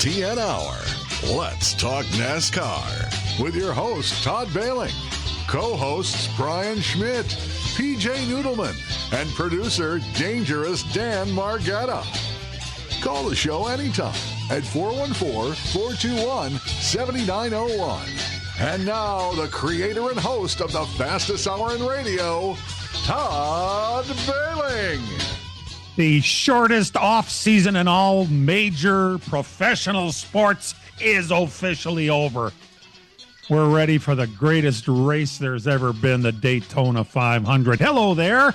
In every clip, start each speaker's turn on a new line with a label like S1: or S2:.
S1: LTN Hour. Let's talk NASCAR with your host, Todd Bailing, co-hosts Brian Schmidt, PJ Noodleman, and producer Dangerous Dan Margetta. Call the show anytime at 414-421-7901. And now, the creator and host of the fastest hour in radio, Todd Bailing.
S2: The shortest off-season in all major professional sports is officially over. We're ready for the greatest race there's ever been, the Daytona 500. Hello there.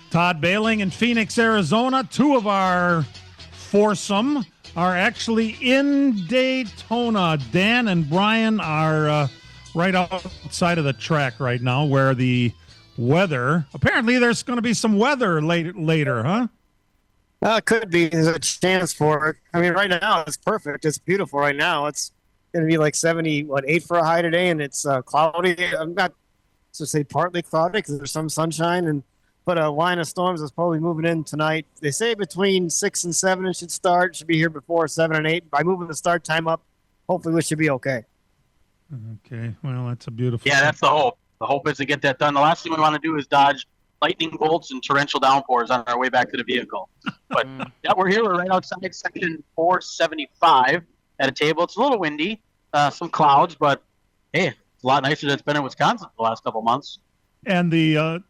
S2: Todd Bailing in Phoenix, Arizona. Two of our foursome are actually in Daytona. Dan and Brian are right outside of the track right now where the weather, apparently there's going to be some weather later, huh?
S3: It could be. There's a chance for it. I mean, right now it's perfect. It's beautiful right now. It's going to be like 8 for a high today, and it's cloudy. I'm not to say partly cloudy because there's some sunshine, but a line of storms is probably moving in tonight. They say between 6 and 7 it should start. Should be here before 7 and 8. By moving the start time up, hopefully we should be okay.
S2: Okay. Well, that's a beautiful.
S4: Yeah, that's the hope. The hope is to get that done. The last thing we want to do is dodge lightning bolts and torrential downpours on our way back to the vehicle. But yeah, we're here. We're right outside section 475 at a table. It's a little windy, some clouds, but hey, it's a lot nicer than it's been in Wisconsin the last couple months.
S2: And the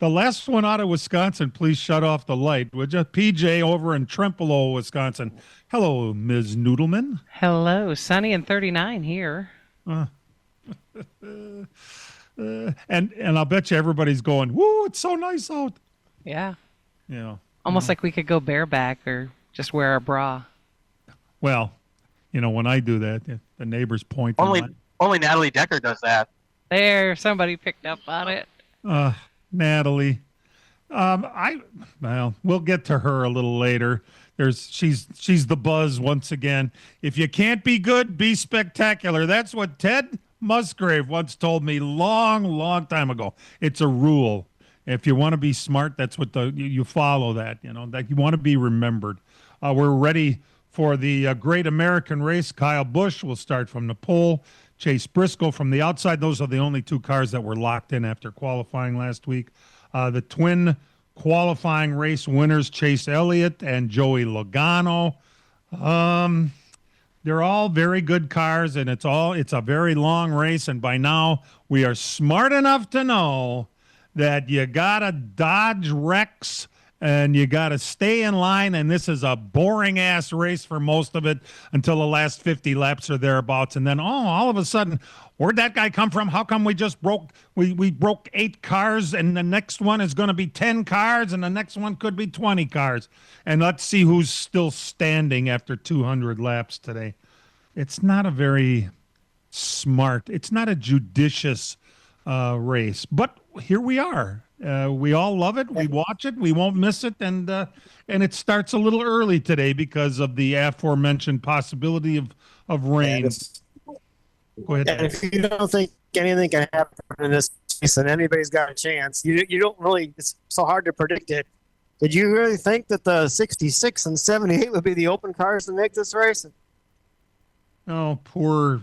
S2: last one out of Wisconsin, please shut off the light, would you? PJ over in Trempealeau, Wisconsin. Hello, Ms. Noodleman.
S5: Hello, sunny and 39 here.
S2: And I'll bet you everybody's going, woo, it's so nice out.
S5: Yeah.
S2: Yeah.
S5: Almost like we could go bareback or just wear a bra.
S2: Well, when I do that, the neighbors point.
S4: Only Natalie Decker does that.
S5: There, somebody picked up on it.
S2: Natalie. We'll get to her a little later. She's the buzz once again. If you can't be good, be spectacular. That's what Ted Musgrave once told me long time ago. It's a rule. If you want to be smart, that's what you follow that, that you want to be remembered. We're ready for the Great American Race. Kyle Busch will start from the pole. Chase Briscoe from the outside. Those are the only two cars that were locked in after qualifying last week. The twin qualifying race winners, Chase Elliott and Joey Logano. They're all very good cars, and it's a very long race. And by now, we are smart enough to know that you gotta dodge wrecks and you gotta stay in line. And this is a boring ass race for most of it until the last 50 laps or thereabouts. And then, all of a sudden, where'd that guy come from? How come we just broke 8 cars, and the next one is going to be 10 cars, and the next one could be 20 cars? And let's see who's still standing after 200 laps today. It's not a very smart, it's not a judicious race, but here we are. We all love it. We watch it. We won't miss it. And it starts a little early today because of the aforementioned possibility of rain. Go ahead.
S3: And if you don't think anything can happen in this race and anybody's got a chance, you don't really, it's so hard to predict it. Did you really think that the 66 and 78 would be the open cars to make this race?
S2: Oh, poor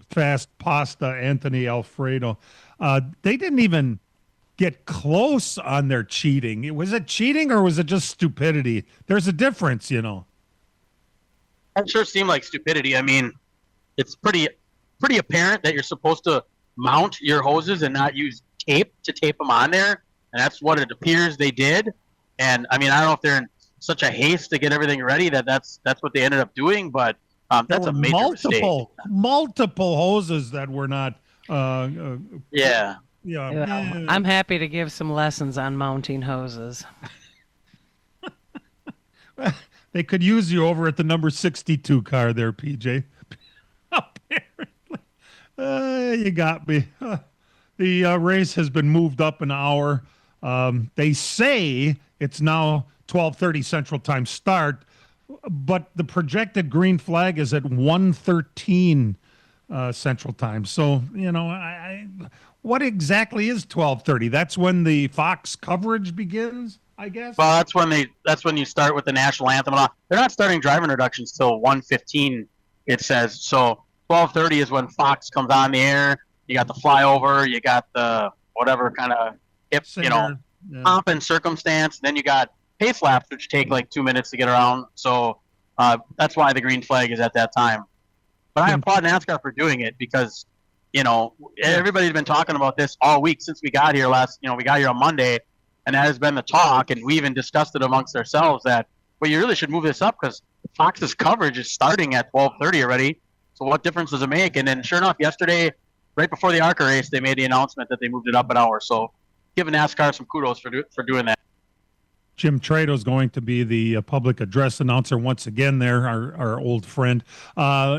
S2: fast pasta Anthony Alfredo. They didn't even get close on their cheating. Was it cheating or was it just stupidity? There's a difference,
S4: It sure seemed like stupidity. I mean, it's pretty apparent that you're supposed to mount your hoses and not use tape to tape them on there, and that's what it appears they did. And I mean, I don't know if they're in such a haste to get everything ready that's what they ended up doing, but that's a major mistake.
S2: Multiple hoses that were not.
S4: Yeah.
S5: Yeah. I'm happy to give some lessons on mounting hoses.
S2: They could use you over at the number 62 car there, PJ. Apparently. You got me. The race has been moved up an hour. They say it's now 12:30 Central Time start, but the projected green flag is at 1:13 Central Time. So, what exactly is 12:30? That's when the Fox coverage begins? I guess.
S4: Well, that's when you start with the national anthem. They're not starting driver introductions till 1:15. It says so. 12:30 is when Fox comes on the air. You got the flyover. You got the whatever kind of
S2: Singer, yeah.
S4: pomp and circumstance. Then you got pace laps, which take like 2 minutes to get around. So that's why the green flag is at that time. But I applaud NASCAR for doing it because everybody's been talking about this all week since we got here we got here on Monday. And that has been the talk, and we even discussed it amongst ourselves that, well, you really should move this up because Fox's coverage is starting at 12:30 already. So what difference does it make? And then sure enough, yesterday, right before the ARCA race, they made the announcement that they moved it up an hour. So giving NASCAR some kudos for doing that.
S2: Jim Trado is going to be the public address announcer once again there, our old friend.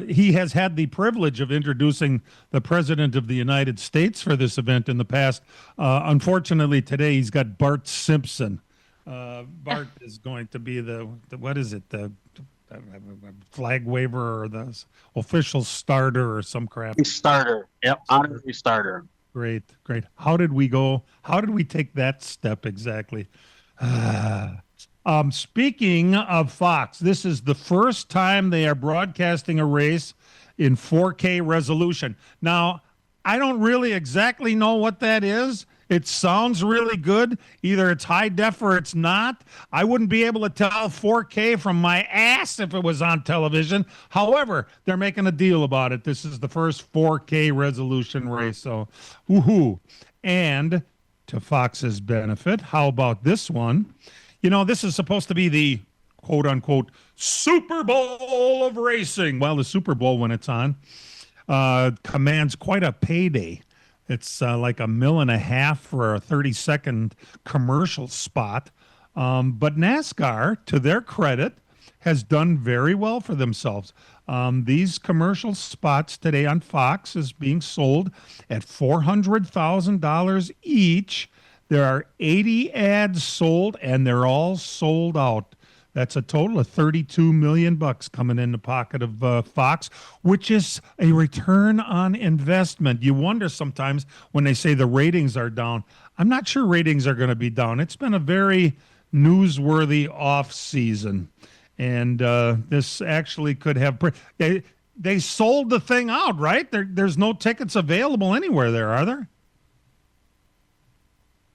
S2: He has had the privilege of introducing the President of the United States for this event in the past. Unfortunately, today he's got Bart Simpson. Bart is going to be the what is it, the flag waver or the official starter or some crap.
S4: Starter. Yep, honorary starter.
S2: Great. How did we go? How did we take that step exactly? Speaking of Fox, this is the first time they are broadcasting a race in 4K resolution. Now, I don't really exactly know what that is. It sounds really good. Either it's high def or it's not. I wouldn't be able to tell 4K from my ass if it was on television. However, they're making a deal about it. This is the first 4K resolution race. So, woohoo. And to Fox's benefit, how about this one? This is supposed to be the quote-unquote Super Bowl of racing. Well, the Super Bowl, when it's on, commands quite a payday. It's like $1.5 million for a 30-second commercial spot. But NASCAR, to their credit, has done very well for themselves. These commercial spots today on Fox is being sold at $400,000 each. There are 80 ads sold, and they're all sold out. That's a total of $32 million coming in the pocket of Fox, which is a return on investment. You wonder sometimes when they say the ratings are down. I'm not sure ratings are going to be down. It's been a very newsworthy off season. And this actually could have they sold the thing out, right? There's no tickets available anywhere there, are there?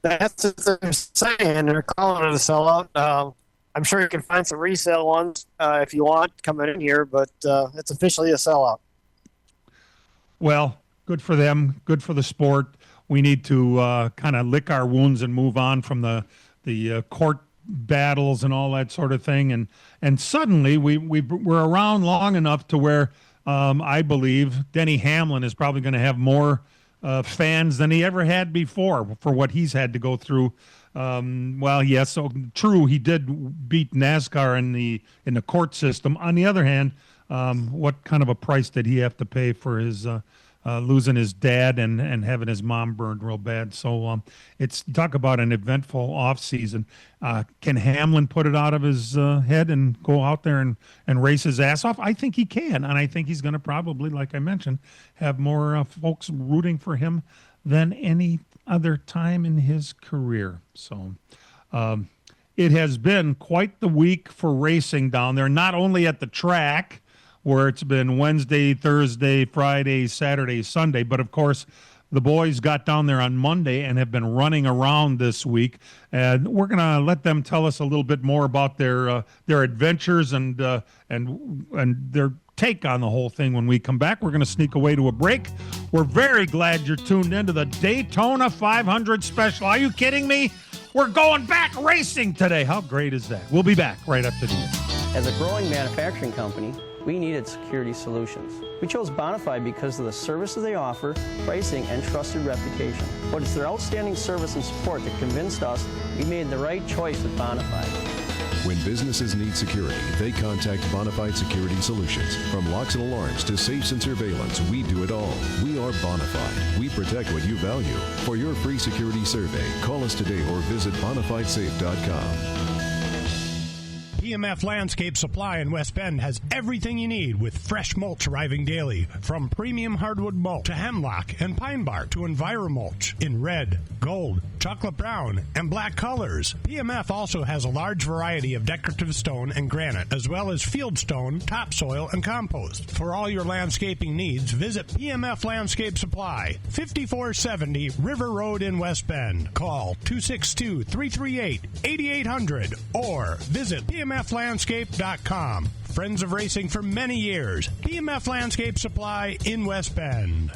S3: That's what they're saying. They're calling it a sellout. I'm sure you can find some resale ones if you want coming in here, but it's officially a sellout.
S2: Well, good for them. Good for the sport. We need to kind of lick our wounds and move on from the court battles and all that sort of thing. And suddenly we're around long enough to where I believe Denny Hamlin is probably going to have more fans than he ever had before for what he's had to go through. Well, yes, so true, he did beat NASCAR in the court system. On the other hand, what kind of a price did he have to pay for his losing his dad and having his mom burned real bad? So it's talk about an eventful off season. Can Hamlin put it out of his head and go out there and race his ass off? I think he can, and I think he's going to probably, like I mentioned, have more folks rooting for him than any other time in his career. So it has been quite the week for racing down there, not only at the track where it's been Wednesday, Thursday, Friday, Saturday, Sunday, but of course the boys got down there on Monday and have been running around this week. And we're going to let them tell us a little bit more about their adventures and their take on the whole thing when we come back. We're going to sneak away to a break. We're very glad you're tuned into the Daytona 500 special. Are you kidding me? We're going back racing today. How great is that? We'll be back right after this.
S6: As a growing manufacturing company, we needed security solutions. We chose Bonafide because of the services they offer, pricing, and trusted reputation. But it's their outstanding service and support that convinced us we made the right choice with Bonafide.
S7: When businesses need security, they contact Bonafide Security Solutions. From locks and alarms to safes and surveillance, we do it all. We are Bonafide. We protect what you value. For your free security survey, call us today or visit bonafidesafe.com.
S8: PMF Landscape Supply in West Bend has everything you need with fresh mulch arriving daily, from premium hardwood mulch to hemlock and pine bark to EnviroMulch in red, gold, chocolate brown, and black colors. PMF also has a large variety of decorative stone and granite, as well as field stone, topsoil, and compost. For all your landscaping needs, visit PMF Landscape Supply, 5470 River Road in West Bend. Call 262-338-8800 or visit pmflandscape.com. Friends of racing for many years. PMF Landscape Supply in West Bend.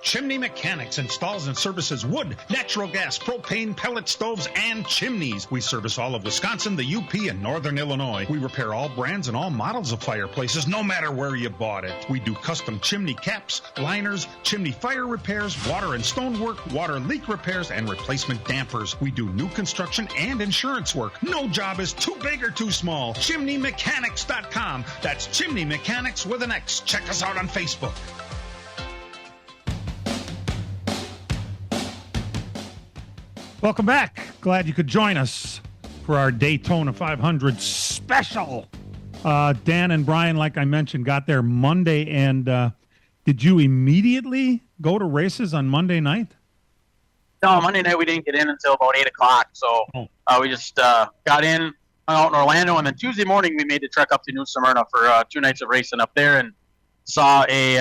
S9: Chimney Mechanics installs and services wood, natural gas, propane, pellet stoves, and chimneys. We service all of Wisconsin, the UP, and Northern Illinois. We repair all brands and all models of fireplaces, no matter where you bought it. We do custom chimney caps, liners, chimney fire repairs, water and stonework, water leak repairs, and replacement dampers. We do new construction and insurance work. No job is too big or too small. ChimneyMechanics.com. That's Chimney Mechanics with an X. Check us out on Facebook.
S2: Welcome back. Glad you could join us for our Daytona 500 special. Dan and Brian, like I mentioned, got there Monday. And did you immediately go to races on Monday night?
S4: No, Monday night we didn't get in until about 8 o'clock. So we just got in, hung out in Orlando. And then Tuesday morning we made the trek up to New Smyrna for 2 nights of racing up there and saw a,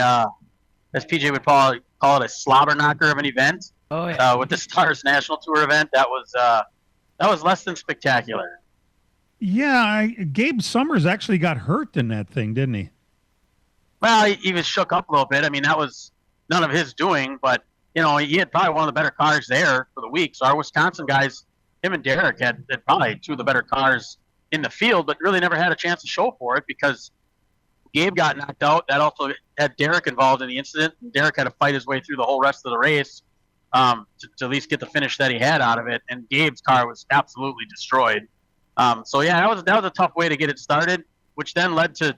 S4: as PJ would call it, a slobber knocker of an event.
S5: Oh, yeah.
S4: With the Stars National Tour event, that was less than spectacular.
S2: Yeah, Gabe Summers actually got hurt in that thing, didn't he?
S4: Well, he was shook up a little bit. I mean, that was none of his doing, but, you know, he had probably one of the better cars there for the week. So our Wisconsin guys, him and Derek, had probably 2 of the better cars in the field, but really never had a chance to show for it because Gabe got knocked out. That also had Derek involved in the incident. Derek had to fight his way through the whole rest of the race. To at least get the finish that he had out of it, and Gabe's car was absolutely destroyed. So yeah, that was a tough way to get it started, which then led to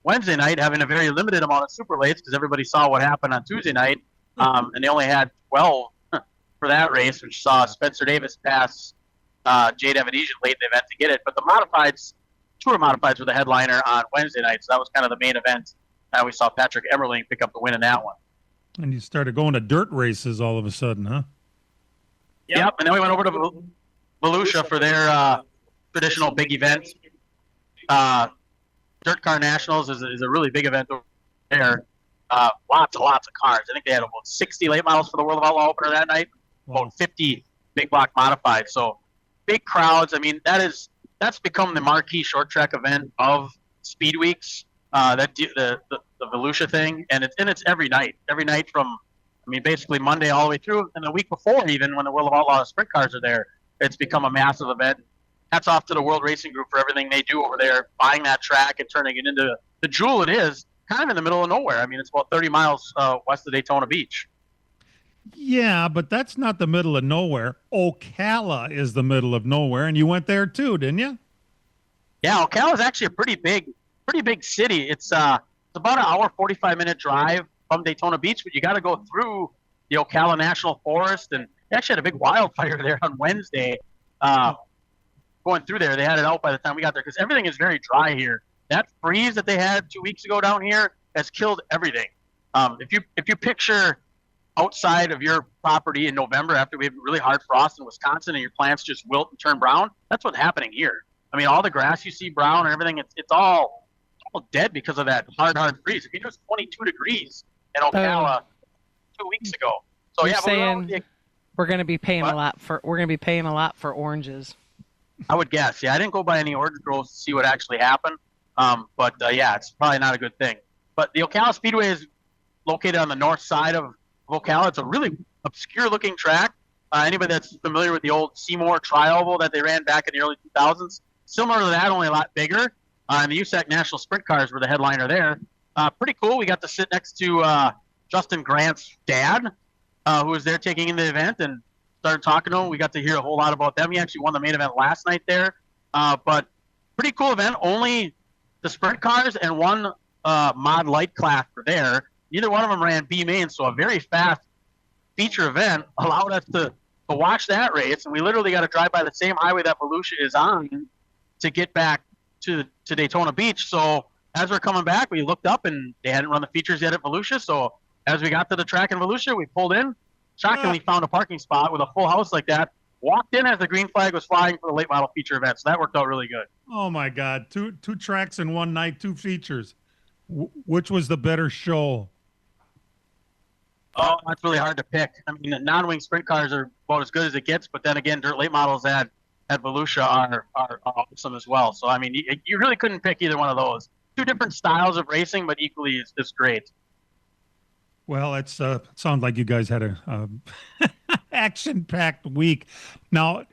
S4: Wednesday night having a very limited amount of super lates because everybody saw what happened on Tuesday night, and they only had 12 for that race, which saw Spencer Davis pass Jade Avedisian late in the event to get it. But the modifieds, Tour modifieds, were the headliner on Wednesday night, so that was kind of the main event. And we saw Patrick Emmerling pick up the win in that one.
S2: And you started going to dirt races all of a sudden, huh?
S4: Yep. And then we went over to Volusia for their traditional big event. Dirt Car Nationals is a really big event over there. Lots and lots of cars. I think they had about 60 late models for the World of Outlaw opener that night. About 50 big block modified. So big crowds. I mean, that's become the marquee short track event of Speed Weeks. The Volusia thing, and it's every night from, basically Monday all the way through, and the week before even when the World of Outlaw sprint cars are there, it's become a massive event. Hats off to the World Racing Group for everything they do over there, buying that track and turning it into the jewel it is, kind of in the middle of nowhere. I mean, it's about 30 miles west of Daytona Beach.
S2: Yeah, but that's not the middle of nowhere. Ocala is the middle of nowhere, and you went there too, didn't you?
S4: Yeah, Ocala is actually a pretty big city. It's about an hour, 45-minute drive from Daytona Beach, but you got to go through the Ocala National Forest, and they actually had a big wildfire there on Wednesday. Going through there, they had it out by the time we got there because everything is very dry here. That freeze that they had 2 weeks ago down here has killed everything. If you picture outside of your property in November after we have really hard frost in Wisconsin and your plants just wilt and turn brown, that's what's happening here. I mean, all the grass you see brown and everything, it's all dead because of that hard freeze. It was 22 degrees in Ocala 2 weeks ago. So
S5: You're
S4: yeah,
S5: saying we're going to be paying a lot for oranges.
S4: I would guess. Yeah, I didn't go by any orange groves to see what actually happened. But yeah, it's probably not a good thing. But the Ocala Speedway is located on the north side of Ocala. It's a really obscure-looking track. Anybody that's familiar with the old Seymour Tri-Oval that they ran back in the early 2000s, similar to that, only a lot bigger. And the USAC National Sprint Cars were the headliner there. Pretty cool. We got to sit next to Justin Grant's dad, who was there taking in the event, and started talking to him. We got to hear a whole lot about them. He actually won the main event last night there. But pretty cool event. Only the sprint cars and one mod light class were there. Neither one of them ran B main, so a very fast feature event allowed us to watch that race. And we literally got to drive by the same highway that Volusia is on to get back to Daytona Beach. So as we're coming back, we looked up and they hadn't run the features yet at Volusia. So as we got to the track in Volusia, we pulled in, shockingly found a parking spot with a full house like that, walked in as the green flag was flying for the late model feature event. So that worked out really good.
S2: Oh my God. Two tracks in one night, 2 features. Which was the better show?
S4: Oh, that's really hard to pick. I mean, the non-wing sprint cars are about as good as it gets, but then again, dirt late models at Volusia are awesome as well. So, I mean, you really couldn't pick either one of those. 2 different styles of racing, but equally as great.
S2: Well, it sounds like you guys had a action-packed week. Now,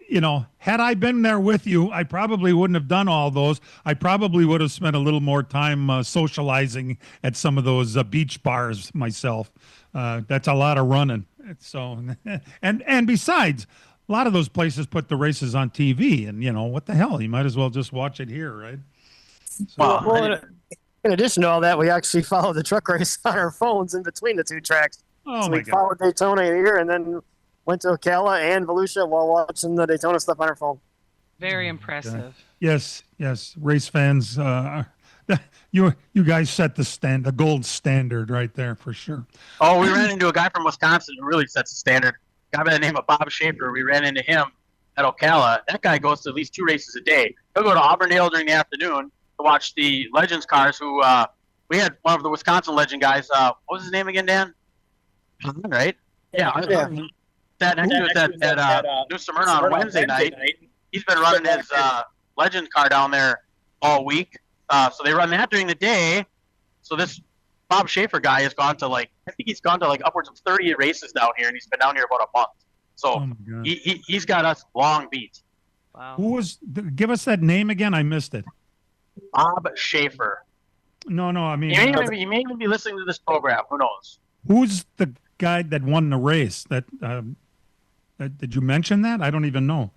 S2: had I been there with you, I probably wouldn't have done all those. I probably would have spent a little more time socializing at some of those beach bars myself. That's a lot of running. So, and besides, a lot of those places put the races on TV, and what the hell? You might as well just watch it here, right? So,
S3: Well, in addition to all that, we actually followed the truck race on our phones in between the 2 tracks.
S2: Oh
S3: so
S2: my
S3: we
S2: God.
S3: followed Daytona here and then went to Ocala and Volusia while watching the Daytona stuff on our phone.
S5: Very impressive.
S2: Yes, race fans. You guys set the gold standard right there for sure.
S4: Oh, we ran into a guy from Wisconsin who really sets the standard. A guy by the name of Bob Schaefer. We ran into him at Ocala. That guy goes to at least 2 races a day. He'll go to Auburndale during the afternoon to watch the Legends cars. Who we had one of the Wisconsin Legend guys. What was his name again, Dan? Right? Yeah. That next to us at New Smyrna on Wednesday night. He's been running his Legend car down there all week. So they run that during the day. So this Bob Schaefer guy has gone to I think he's gone to upwards of 30 races down here, and he's been down here about a month. So he's got us long beat.
S5: Wow.
S2: Give us that name again? I missed it.
S4: Bob Schaefer.
S2: No, I mean.
S4: You may even be listening to this program. Who knows?
S2: Who's the guy that won the race? Did you mention that? I don't even know.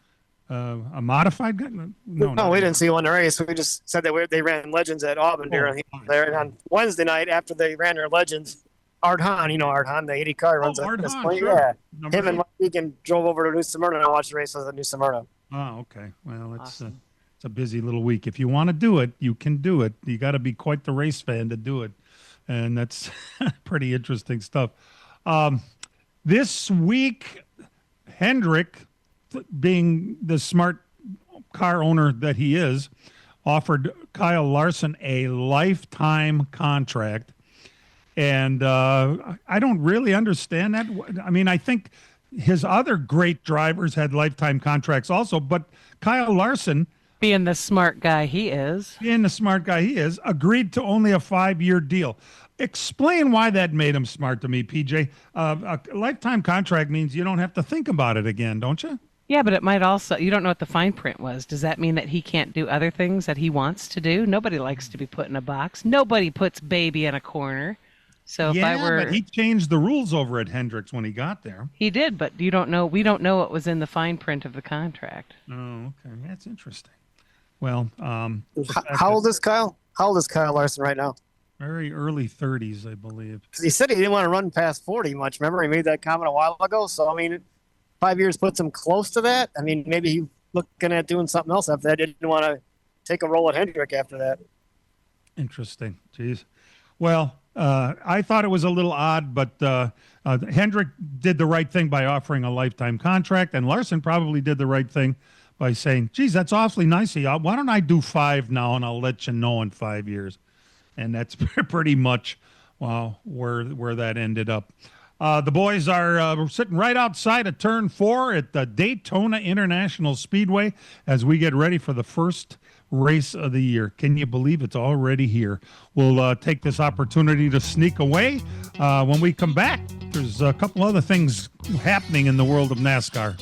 S2: A modified guy?
S3: No, we didn't see one race. We just said that they ran Legends at Auburndale. And on Wednesday night, after they ran their Legends, Art Hahn, Art Hahn, the 80 car runs
S2: Art
S3: this
S2: Hahn,
S3: point.
S2: sure.
S3: Yeah. Him and Mike Egan drove over to New Smyrna and watched the races at New Smyrna.
S2: Oh, okay. Well, it's
S5: Awesome.
S2: it's a busy little week. If you want to do it, you can do it. You got to be quite the race fan to do it, and that's pretty interesting stuff. This week, Hendrick, being the smart car owner that he is, offered Kyle Larson a lifetime contract. And I don't really understand that. I mean, I think his other great drivers had lifetime contracts also, but Kyle Larson,
S5: Being the smart guy he is.
S2: agreed to only a 5-year deal. Explain why that made him smart to me, PJ. A lifetime contract means you don't have to think about it again, don't you?
S5: Yeah, but it might also, you don't know what the fine print was. Does that mean that he can't do other things that he wants to do? Nobody likes to be put in a box. Nobody puts baby in a corner. So if
S2: but he changed the rules over at Hendricks when he got there.
S5: He did, but we don't know what was in the fine print of the contract.
S2: Oh, okay. That's interesting. Well,
S3: How old is Kyle? How old is Kyle Larson right now?
S2: very early 30s, I believe.
S3: Because he said he didn't want to run past 40 much. Remember, he made that comment a while ago. So, I mean, 5 years puts him close to that. I mean, maybe he's looking at doing something else after that. Didn't want to take a role at Hendrick after that.
S2: Interesting. Jeez. Well, I thought it was a little odd, but Hendrick did the right thing by offering a lifetime contract, and Larson probably did the right thing by saying, geez, that's awfully nice of you. Why don't I do 5 now, and I'll let you know in 5 years. And that's pretty much where that ended up. The boys are sitting right outside of Turn 4 at the Daytona International Speedway as we get ready for the first race of the year. Can you believe it's already here? We'll take this opportunity to sneak away. When we come back, there's a couple other things happening in the world of NASCAR.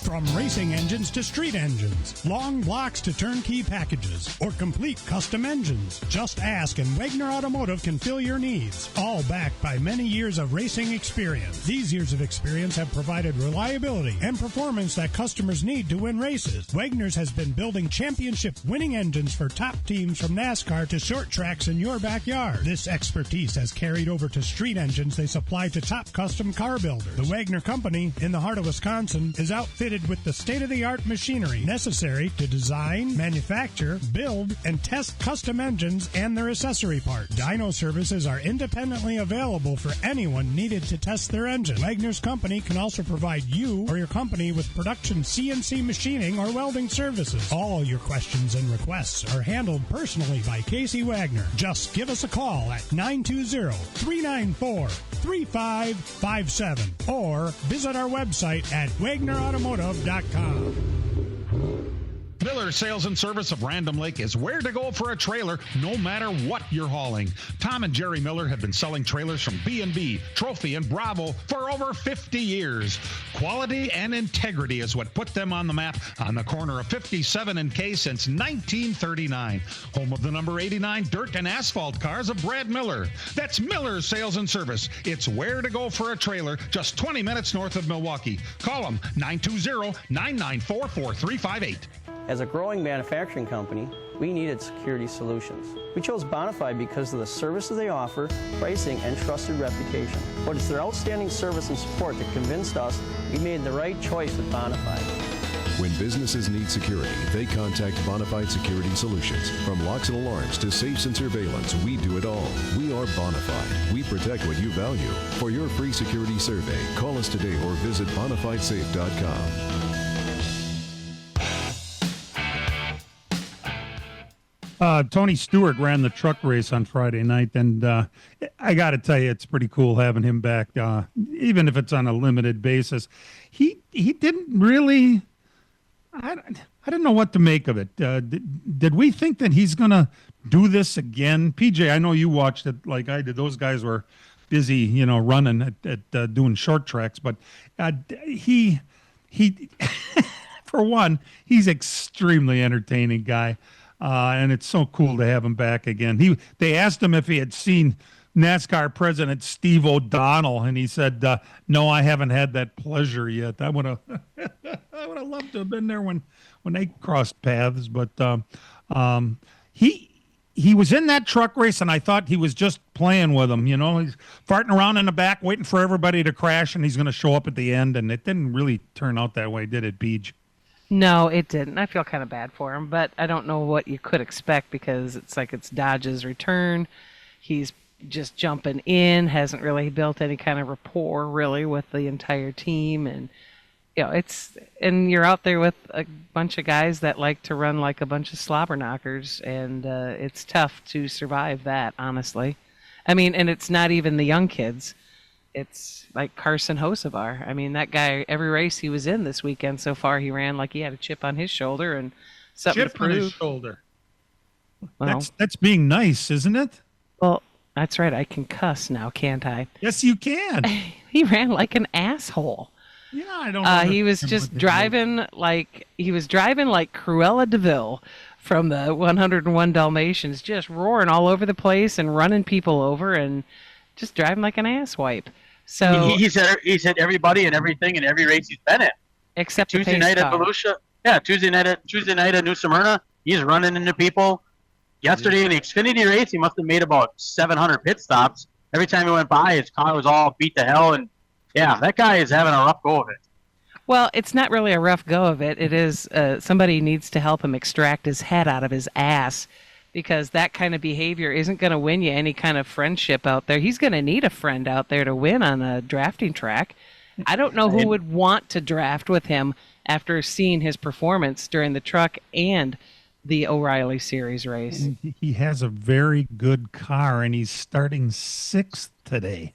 S8: From racing engines to street engines, long blocks to turnkey packages, or complete custom engines, just ask and Wagner Automotive can fill your needs. All backed by many years of racing experience. These years of experience have provided reliability and performance that customers need to win races. Wagner's has been building championship winning engines for top teams from NASCAR to short tracks in your backyard. This expertise has carried over to street engines they supply to top custom car builders. The Wagner Company, in the heart of Wisconsin, is outfitted equipped with the state-of-the-art machinery necessary to design, manufacture, build, and test custom engines and their accessory parts. Dyno services are independently available for anyone needed to test their engine. Wagner's company can also provide you or your company with production CNC machining or welding services. All your questions and requests are handled personally by Casey Wagner. Just give us a call at 920-394-3557 or visit our website at wagnerautomotive.com.
S9: Miller Sales and Service of Random Lake is where to go for a trailer, no matter what you're hauling. Tom and Jerry Miller have been selling trailers from B&B, Trophy, and Bravo for over 50 years. Quality and integrity is what put them on the map on the corner of 57 and K since 1939. Home of the number 89 dirt and asphalt cars of Brad Miller. That's Miller Sales and Service. It's where to go for a trailer, just 20 minutes north of Milwaukee. Call them 920-994-4358.
S6: As a growing manufacturing company, we needed security solutions. We chose Bonafide because of the services they offer, pricing, and trusted reputation. But it's their outstanding service and support that convinced us we made the right choice with Bonafide.
S7: When businesses need security, they contact Bonafide Security Solutions. From locks and alarms to safes and surveillance, we do it all. We are Bonafide. We protect what you value. For your free security survey, call us today or visit bonafidesafe.com.
S2: Tony Stewart ran the truck race on Friday night, and I got to tell you, it's pretty cool having him back, even if it's on a limited basis. He didn't really. I didn't know what to make of it. Did we think that he's going to do this again? PJ, I know you watched it like I did. Those guys were busy, running at doing short tracks, but he for one, he's extremely entertaining guy. And it's so cool to have him back again. They asked him if he had seen NASCAR President Steve O'Donnell, and he said, "No, I haven't had that pleasure yet." I would have loved to have been there when they crossed paths. But he was in that truck race, and I thought he was just playing with them. He's farting around in the back, waiting for everybody to crash, and he's going to show up at the end. And it didn't really turn out that way, did it, Beej?
S5: No, it didn't. I feel kind of bad for him, but I don't know what you could expect because it's Dodge's return. He's just jumping in, hasn't really built any kind of rapport really with the entire team, and and you're out there with a bunch of guys that like to run like a bunch of slobber knockers, and it's tough to survive that, honestly. I mean, and it's not even the young kids. It's like Carson Hocevar. I mean, that guy, every race he was in this weekend so far, he ran like he had a chip on his shoulder and something
S2: chip
S5: to prove.
S2: on his shoulder.
S5: Well,
S2: that's being nice, isn't it?
S5: Well, that's right. I can cuss now, can't I?
S2: Yes, you can.
S5: He ran like an asshole.
S2: Yeah, I don't know.
S5: He was just driving like Cruella DeVille from the 101 Dalmatians, just roaring all over the place and running people over and just driving like an asswipe. So
S4: he's hit everybody and everything in every race he's been in.
S5: Except
S4: Tuesday night at Volusia. Yeah, Tuesday night at New Smyrna, he's running into people. Yesterday in the Xfinity race, he must have made about 700 pit stops. Every time he went by, his car was all beat to hell. And yeah, that guy is having a rough go of it.
S5: Well, it's not really a rough go of it. It is somebody needs to help him extract his head out of his ass, because that kind of behavior isn't going to win you any kind of friendship out there. He's going to need a friend out there to win on a drafting track. I don't know who would want to draft with him after seeing his performance during the truck and the O'Reilly Series race.
S2: He has a very good car, and he's starting 6th today.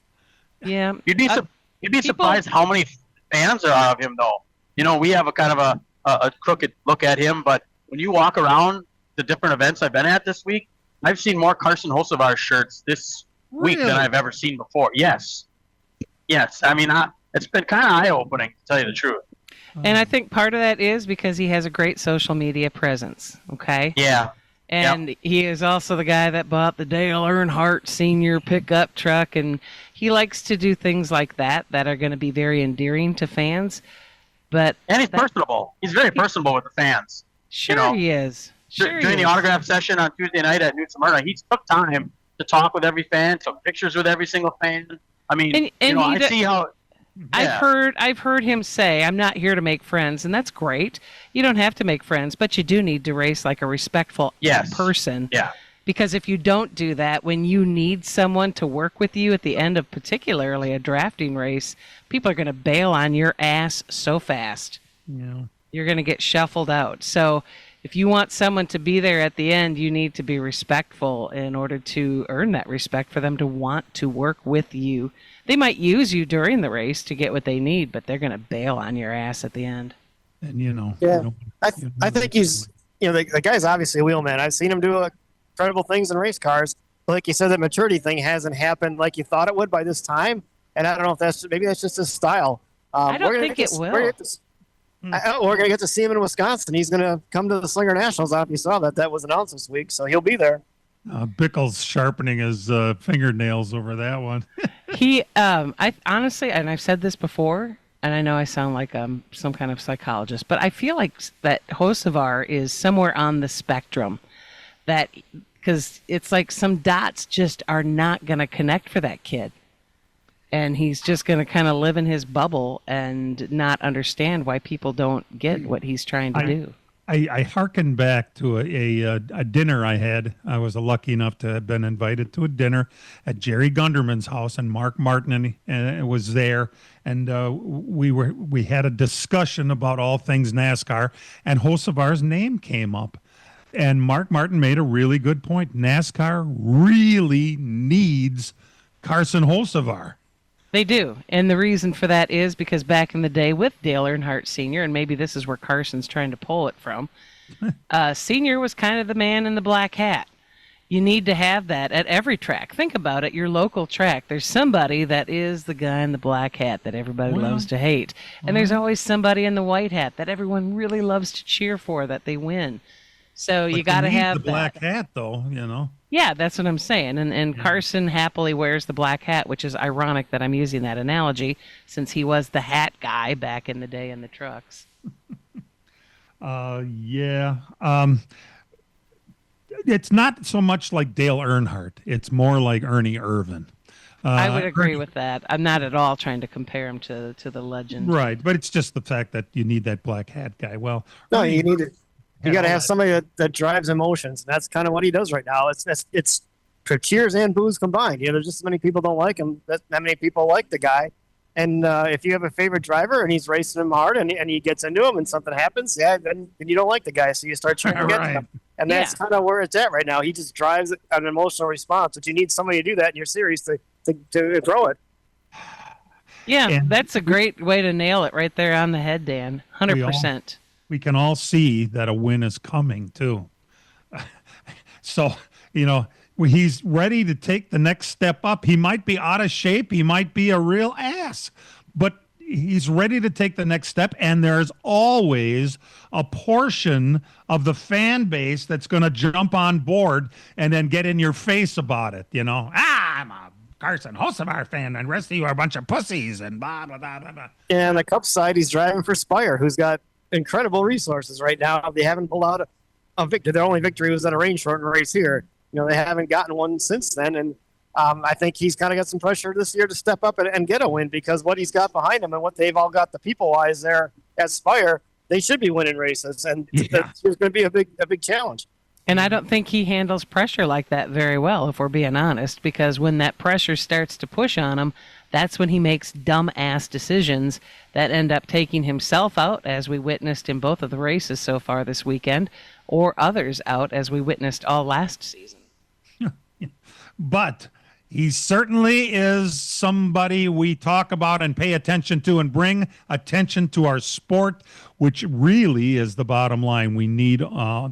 S5: Yeah.
S4: You'd be surprised how many fans there are of him, though. We have a kind of a crooked look at him, but when you walk around the different events I've been at this week, I've seen more Carson Hocevar shirts this week than I've ever seen before. Yes. I mean, it's been kind of eye-opening, to tell you the truth.
S5: And I think part of that is because he has a great social media presence, okay?
S4: Yeah.
S5: And he is also the guy that bought the Dale Earnhardt Sr. pickup truck, and he likes to do things like that are going to be very endearing to fans. And
S4: he's personable. He's very personable with the fans.
S5: Sure he is.
S4: During the autograph session on Tuesday night at New Smyrna, he took time to talk with every fan, took pictures with every single fan. I mean, I see how
S5: I've heard him say, "I'm not here to make friends," and that's great. You don't have to make friends, but you do need to race like a respectful person.
S4: Yeah.
S5: Because if you don't do that, when you need someone to work with you at the end of particularly a drafting race, people are going to bail on your ass so fast.
S2: Yeah.
S5: You're going to get shuffled out. So if you want someone to be there at the end, you need to be respectful in order to earn that respect for them to want to work with you. They might use you during the race to get what they need, but they're going to bail on your ass at the end.
S2: And, you know.
S3: Yeah.
S2: You know,
S3: I think he's, the guy's obviously a wheelman. I've seen him do incredible things in race cars. But like you said, the maturity thing hasn't happened like you thought it would by this time. And I don't know if maybe that's just his style.
S5: I don't think it will.
S3: We're going to get to see him in Wisconsin. He's going to come to the Slinger Nationals. I don't know if you saw that. That was announced this week, so he'll be there.
S2: Bickle's sharpening his fingernails over that one.
S5: I honestly, and I've said this before, and I know I sound like some kind of psychologist, but I feel like that Hocevar is somewhere on the spectrum. Because it's like some dots just are not going to connect for that kid. And he's just going to kind of live in his bubble and not understand why people don't get what he's trying to do.
S2: I hearken back to a dinner I had. I was lucky enough to have been invited to a dinner at Jerry Gunderman's house, and Mark Martin was there, and we had a discussion about all things NASCAR, and Hocevar's name came up. And Mark Martin made a really good point. NASCAR really needs Carson Hocevar.
S5: They do. And the reason for that is because back in the day with Dale Earnhardt Sr., and maybe this is where Carson's trying to pull it from, Sr. was kind of the man in the black hat. You need to have that at every track. Think about it. Your local track, there's somebody that is the guy in the black hat that everybody loves to hate. And there's always somebody in the white hat that everyone really loves to cheer for that they win. So you got to have
S2: the black hat, though, you know.
S5: Yeah, that's what I'm saying. And Carson happily wears the black hat, which is ironic that I'm using that analogy since he was the hat guy back in the day in the trucks.
S2: Yeah. It's not so much like Dale Earnhardt. It's more like Ernie Irvan.
S5: I would agree with that. I'm not at all trying to compare him to the legend.
S2: Right, but it's just the fact that you need that black hat guy. Well,
S3: no, you need it. You got to have somebody that drives emotions. And that's kind of what he does right now. It's for cheers and boos combined. There's just so many people don't like him. That many people like the guy. And if you have a favorite driver and he's racing him hard and he gets into him and something happens, then you don't like the guy. So you start cheering against him. And that's kind of where it's at right now. He just drives an emotional response. But you need somebody to do that in your series to grow it.
S5: Yeah, that's a great way to nail it right there on the head, Dan. 100%.
S2: We can all see that a win is coming, too. So, he's ready to take the next step up. He might be out of shape. He might be a real ass. But he's ready to take the next step. And there's always a portion of the fan base that's going to jump on board and then get in your face about it. I'm a Carson Hocevar fan, and the rest of you are a bunch of pussies and blah, blah, blah, blah, blah.
S3: And on the Cup side, he's driving for Spire, who's got incredible resources right now. They haven't pulled out a victory. Their only victory was at a range shortened race here. They haven't gotten one since then. And I think he's kind of got some pressure this year to step up and get a win because what he's got behind him and what they've all got the people-wise there at Spire, they should be winning races. And it's going to be a big challenge.
S5: And I don't think he handles pressure like that very well, if we're being honest, because when that pressure starts to push on him, that's when he makes dumb-ass decisions that end up taking himself out, as we witnessed in both of the races so far this weekend, or others out, as we witnessed all last season.
S2: But he certainly is somebody we talk about and pay attention to and bring attention to our sport, which really is the bottom line. We need,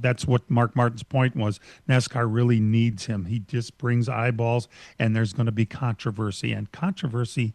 S2: that's what Mark Martin's point was. NASCAR really needs him. He just brings eyeballs, and there's going to be controversy, and controversy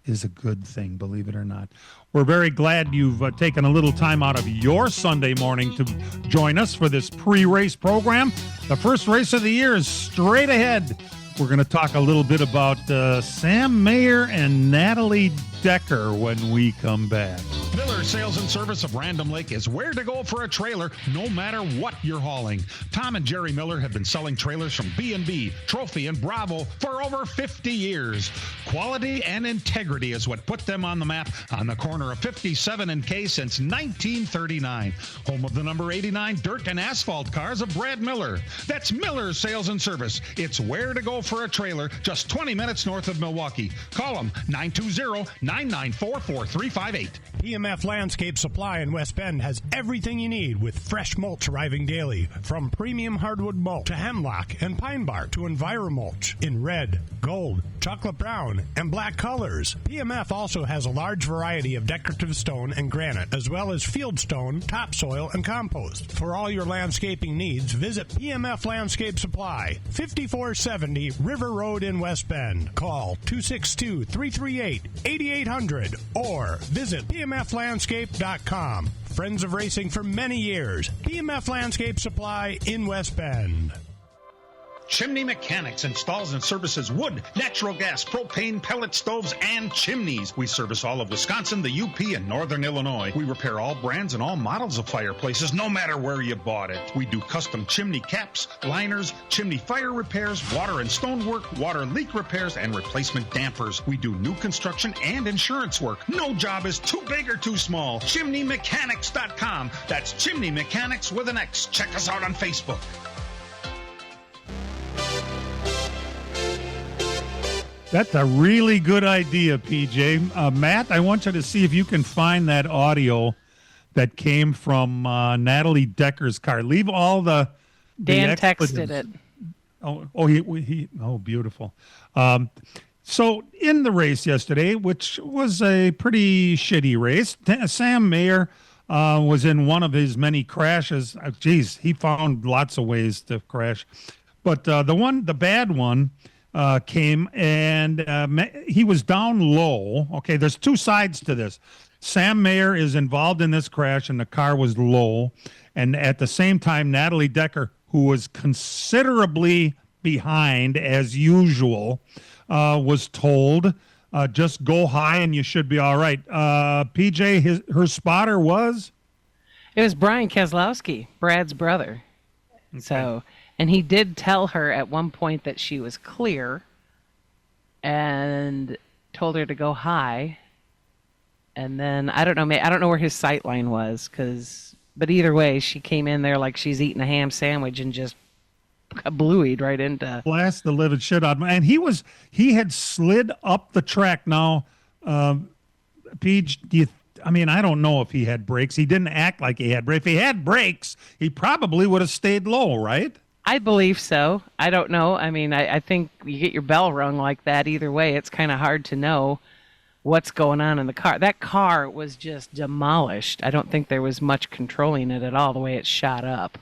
S2: is a good thing, believe it or not. We're very glad you've taken a little time out of your Sunday morning to join us for this pre-race program. The first race of the year is straight ahead. We're going to talk a little bit about Sam Mayer and Natalie Decker when we come back.
S9: Miller Sales and Service of Random Lake is where to go for a trailer, no matter what you're hauling. Tom and Jerry Miller have been selling trailers from B&B, Trophy, and Bravo for over 50 years. Quality and integrity is what put them on the map on the corner of 57 and K since 1939. Home of the number 89 dirt and asphalt cars of Brad Miller. That's Miller Sales and Service. It's where to go for a trailer, just 20 minutes north of Milwaukee. Call them 920-994-4358.
S8: PMF Landscape Supply in West Bend has everything you need with fresh mulch arriving daily. From premium hardwood mulch to hemlock and pine bark to EnviroMulch in red, gold, chocolate brown, and black colors. PMF also has a large variety of decorative stone and granite, as well as field stone, topsoil, and compost. For all your landscaping needs, visit PMF Landscape Supply, 5470 River Road in West Bend. Call 262-338-8800 or visit PMFlandscape.com. Friends of racing for many years. PMF Landscape Supply in West Bend.
S9: Chimney Mechanics installs and services wood, natural gas, propane, pellet stoves, and chimneys. We service all of Wisconsin, the UP, and Northern Illinois. We repair all brands and all models of fireplaces, no matter where you bought it. We do custom chimney caps, liners, chimney fire repairs, water and stonework, water leak repairs, and replacement dampers. We do new construction and insurance work. No job is too big or too small. ChimneyMechanics.com. That's Chimney Mechanics with an X. Check us out on Facebook.
S2: That's a really good idea, PJ. Matt, I want you to see if you can find that audio that came from Natalie Decker's car. Leave all the
S5: Dan texted it.
S2: Oh, beautiful. So in the race yesterday, which was a pretty shitty race, Sam Mayer was in one of his many crashes. He found lots of ways to crash, but the bad one. Came and he was down low. Okay, there's two sides to this. Sam Mayer is involved in this crash and the car was low. And at the same time, Natalie Decker, who was considerably behind as usual, was told, just go high and you should be all right. PJ, her spotter was?
S5: It was Brian Keselowski, Brad's brother. Okay. So... And he did tell her at one point that she was clear and told her to go high. And then, I don't know where his sight line was, but either way, she came in there like she's eating a ham sandwich and just blueyed right into...
S2: Blast the living shit out of him. And he had slid up the track. Now, Peach, I don't know if he had brakes. He didn't act like he had brakes. If he had brakes, he probably would have stayed low, right?
S5: I believe so. I don't know. I think you get your bell rung like that. Either way, it's kind of hard to know what's going on in the car. That car was just demolished. I don't think there was much controlling it at all, the way it shot up.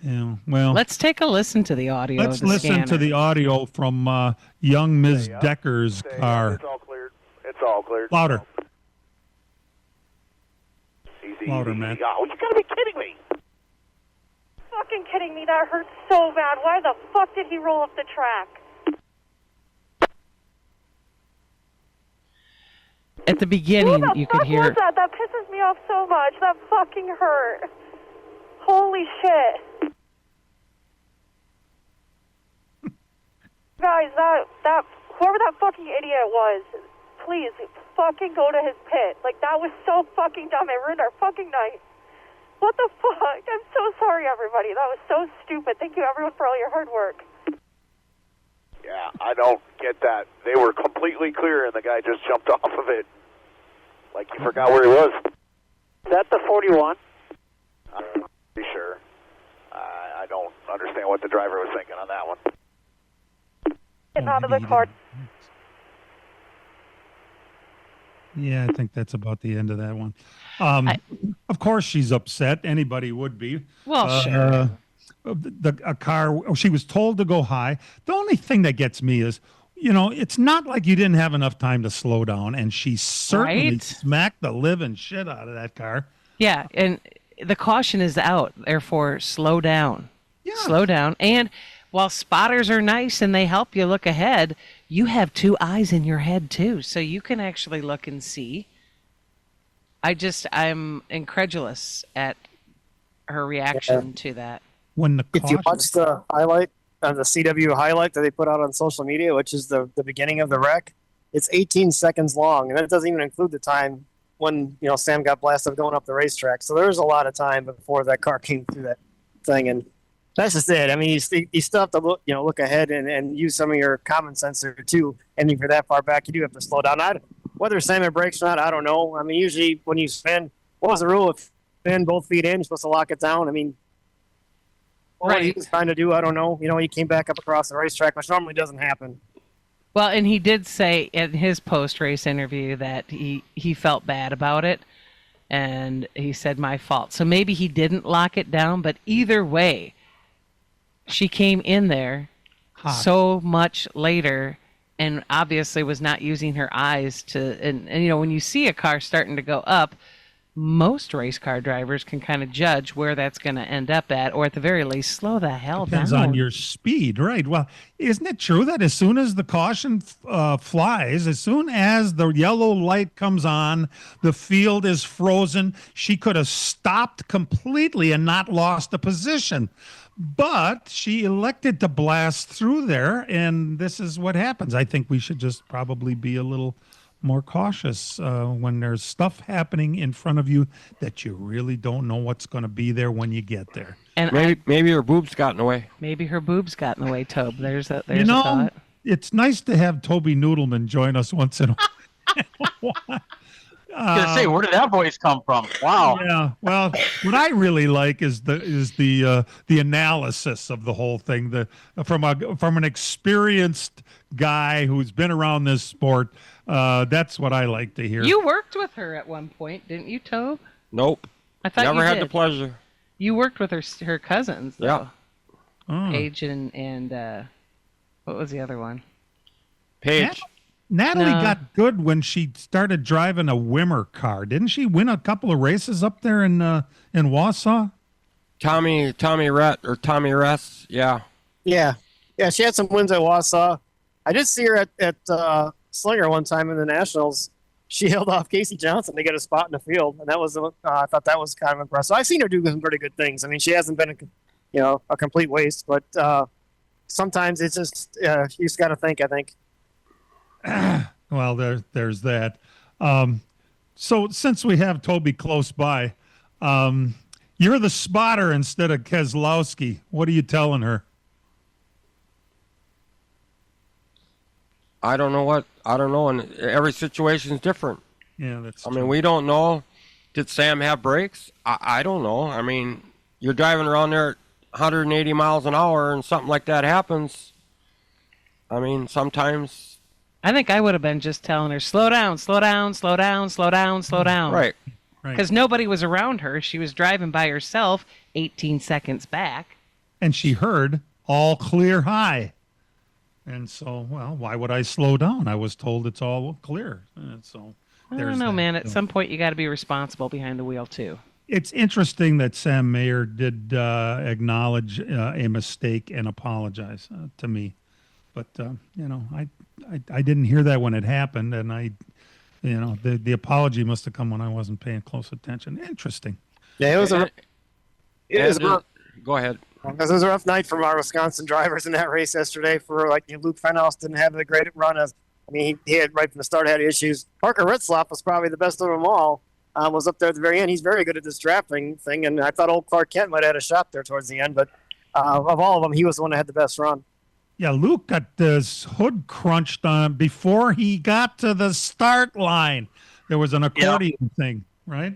S2: Yeah, well...
S5: Let's take a listen to the audio.
S2: Let's listen to the audio from young Ms. Decker's car.
S10: It's all cleared. It's all cleared.
S2: Louder.
S10: Easy,
S2: Louder, man.
S10: Oh, you gotta be kidding me.
S11: Fucking kidding me. That hurts so bad. Why the fuck did he roll up the track?
S5: At the beginning, you could hear...
S11: Who the fuck was that? That pisses me off so much. That fucking hurt. Holy shit. Guys, whoever that fucking idiot was, please fucking go to his pit. Like, that was so fucking dumb. It ruined our fucking night. What the fuck? I'm so sorry, everybody. That was so stupid. Thank you, everyone, for all your hard work.
S10: Yeah, I don't get that. They were completely clear, and the guy just jumped off of it. Like he forgot where he was.
S3: Is that the 41?
S10: I'm pretty sure. I don't understand what the driver was thinking on that one.
S11: Getting out of the car.
S2: Yeah, I think that's about the end of that one. Of course she's upset. Anybody would be.
S5: Well, sure.
S2: A car, she was told to go high. The only thing that gets me is, it's not like you didn't have enough time to slow down, and she certainly smacked the living shit out of that car.
S5: Yeah, and the caution is out, therefore slow down.
S2: Yeah.
S5: Slow down. And while spotters are nice and they help you look ahead, you have two eyes in your head too, so you can actually look and see. I'm incredulous at her reaction to that.
S2: When the
S3: If you
S2: caution,
S3: watch the highlight the CW highlight that they put out on social media, which is the beginning of the wreck, it's 18 seconds long, and that doesn't even include the time when Sam got blasted going up the racetrack. So there was a lot of time before that car came through that thing, and that's just it. I mean, you still have to look ahead and use some of your common sense there too. And if you're that far back, you do have to slow down. Whether Sam had brakes or not, I don't know. I mean, usually when you spin, what was the rule? If spin both feet in, you're supposed to lock it down. I mean, what he was trying to do, I don't know. He came back up across the racetrack, which normally doesn't happen.
S5: Well, and he did say in his post-race interview that he felt bad about it, and he said, my fault. So maybe he didn't lock it down, but either way, she came in there so much later and obviously was not using her eyes to, and when you see a car starting to go up, most race car drivers can kind of judge where that's going to end up at, or at the very least, slow the hell down.
S2: Depends on your speed, right? Well, isn't it true that as soon as the caution flies, as soon as the yellow light comes on, the field is frozen? She could have stopped completely and not lost a position. But she elected to blast through there, and this is what happens. I think we should just probably be a little more cautious when there's stuff happening in front of you that you really don't know what's going to be there when you get there.
S5: And
S12: maybe her boobs got in the way.
S5: Maybe her boobs got in the way, Tobe. There's a thought.
S2: It's nice to have Toby Noodleman join us once in a while.
S4: I was gonna say, where did that voice come from? Wow.
S2: Yeah. Well, what I really like is the analysis of the whole thing. From an experienced guy who's been around this sport. That's what I like to hear.
S5: You worked with her at one point, didn't you, Tobe?
S12: Nope.
S5: I thought
S12: never
S5: you
S12: had
S5: did.
S12: the pleasure.
S5: You worked with her cousins, though.
S12: Yeah.
S5: Paige and what was the other one?
S12: Paige.
S2: Natalie got good when she started driving a Wimmer car. Didn't she win a couple of races up there in Wausau?
S12: Tommy Ress, yeah.
S3: Yeah. She had some wins at Wausau. I did see her at Slinger one time in the Nationals. She held off Casey Johnson to get a spot in the field, and that was I thought that was kind of impressive. I've seen her do some pretty good things. I mean, she hasn't been a complete waste, but sometimes it's just you just got to think. I think.
S2: Well, there's that. So since we have Toby close by, you're the spotter instead of Keselowski. What are you telling her?
S12: I don't know, and every situation is different.
S2: Yeah, that's
S12: true. I mean, we don't know. Did Sam have brakes? I don't know. I mean, you're driving around there at 180 miles an hour and something like that happens. I mean, sometimes...
S5: I think I would have been just telling her, slow down, slow down, slow down, slow down, slow down.
S12: Right.
S5: Because nobody was around her. She was driving by herself 18 seconds back.
S2: And she heard all clear high. And so, well, why would I slow down? I was told it's all clear. And so
S5: I don't know, man. At some point, you got to be responsible behind the wheel, too. It's
S2: interesting that Sam Mayer did acknowledge a mistake and apologize to me. But, I didn't hear that when it happened. And the apology must have come when I wasn't paying close attention. Interesting.
S3: Yeah, it was
S12: go ahead.
S3: It was a rough night from our Wisconsin drivers in that race yesterday. Luke Fenhaus didn't have a great run. He had right from the start had issues. Parker Ritzloff was probably the best of them all. Was up there at the very end. He's very good at this drafting thing, and I thought old Clark Kent might have had a shot there towards the end. But of all of them, he was the one that had the best run.
S2: Yeah, Luke got his hood crunched on before he got to the start line. There was an accordion thing, right?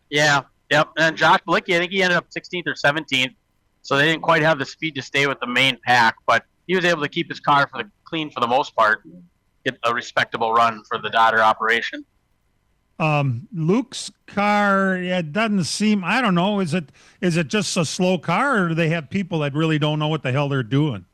S4: Yeah, yep. And Jock Blicky, I think he ended up 16th or 17th. So they didn't quite have the speed to stay with the main pack, but he was able to keep his car clean for the most part, get a respectable run for the Dodder operation.
S2: Luke's car, it doesn't seem, I don't know, is it just a slow car, or do they have people that really don't know what the hell they're doing?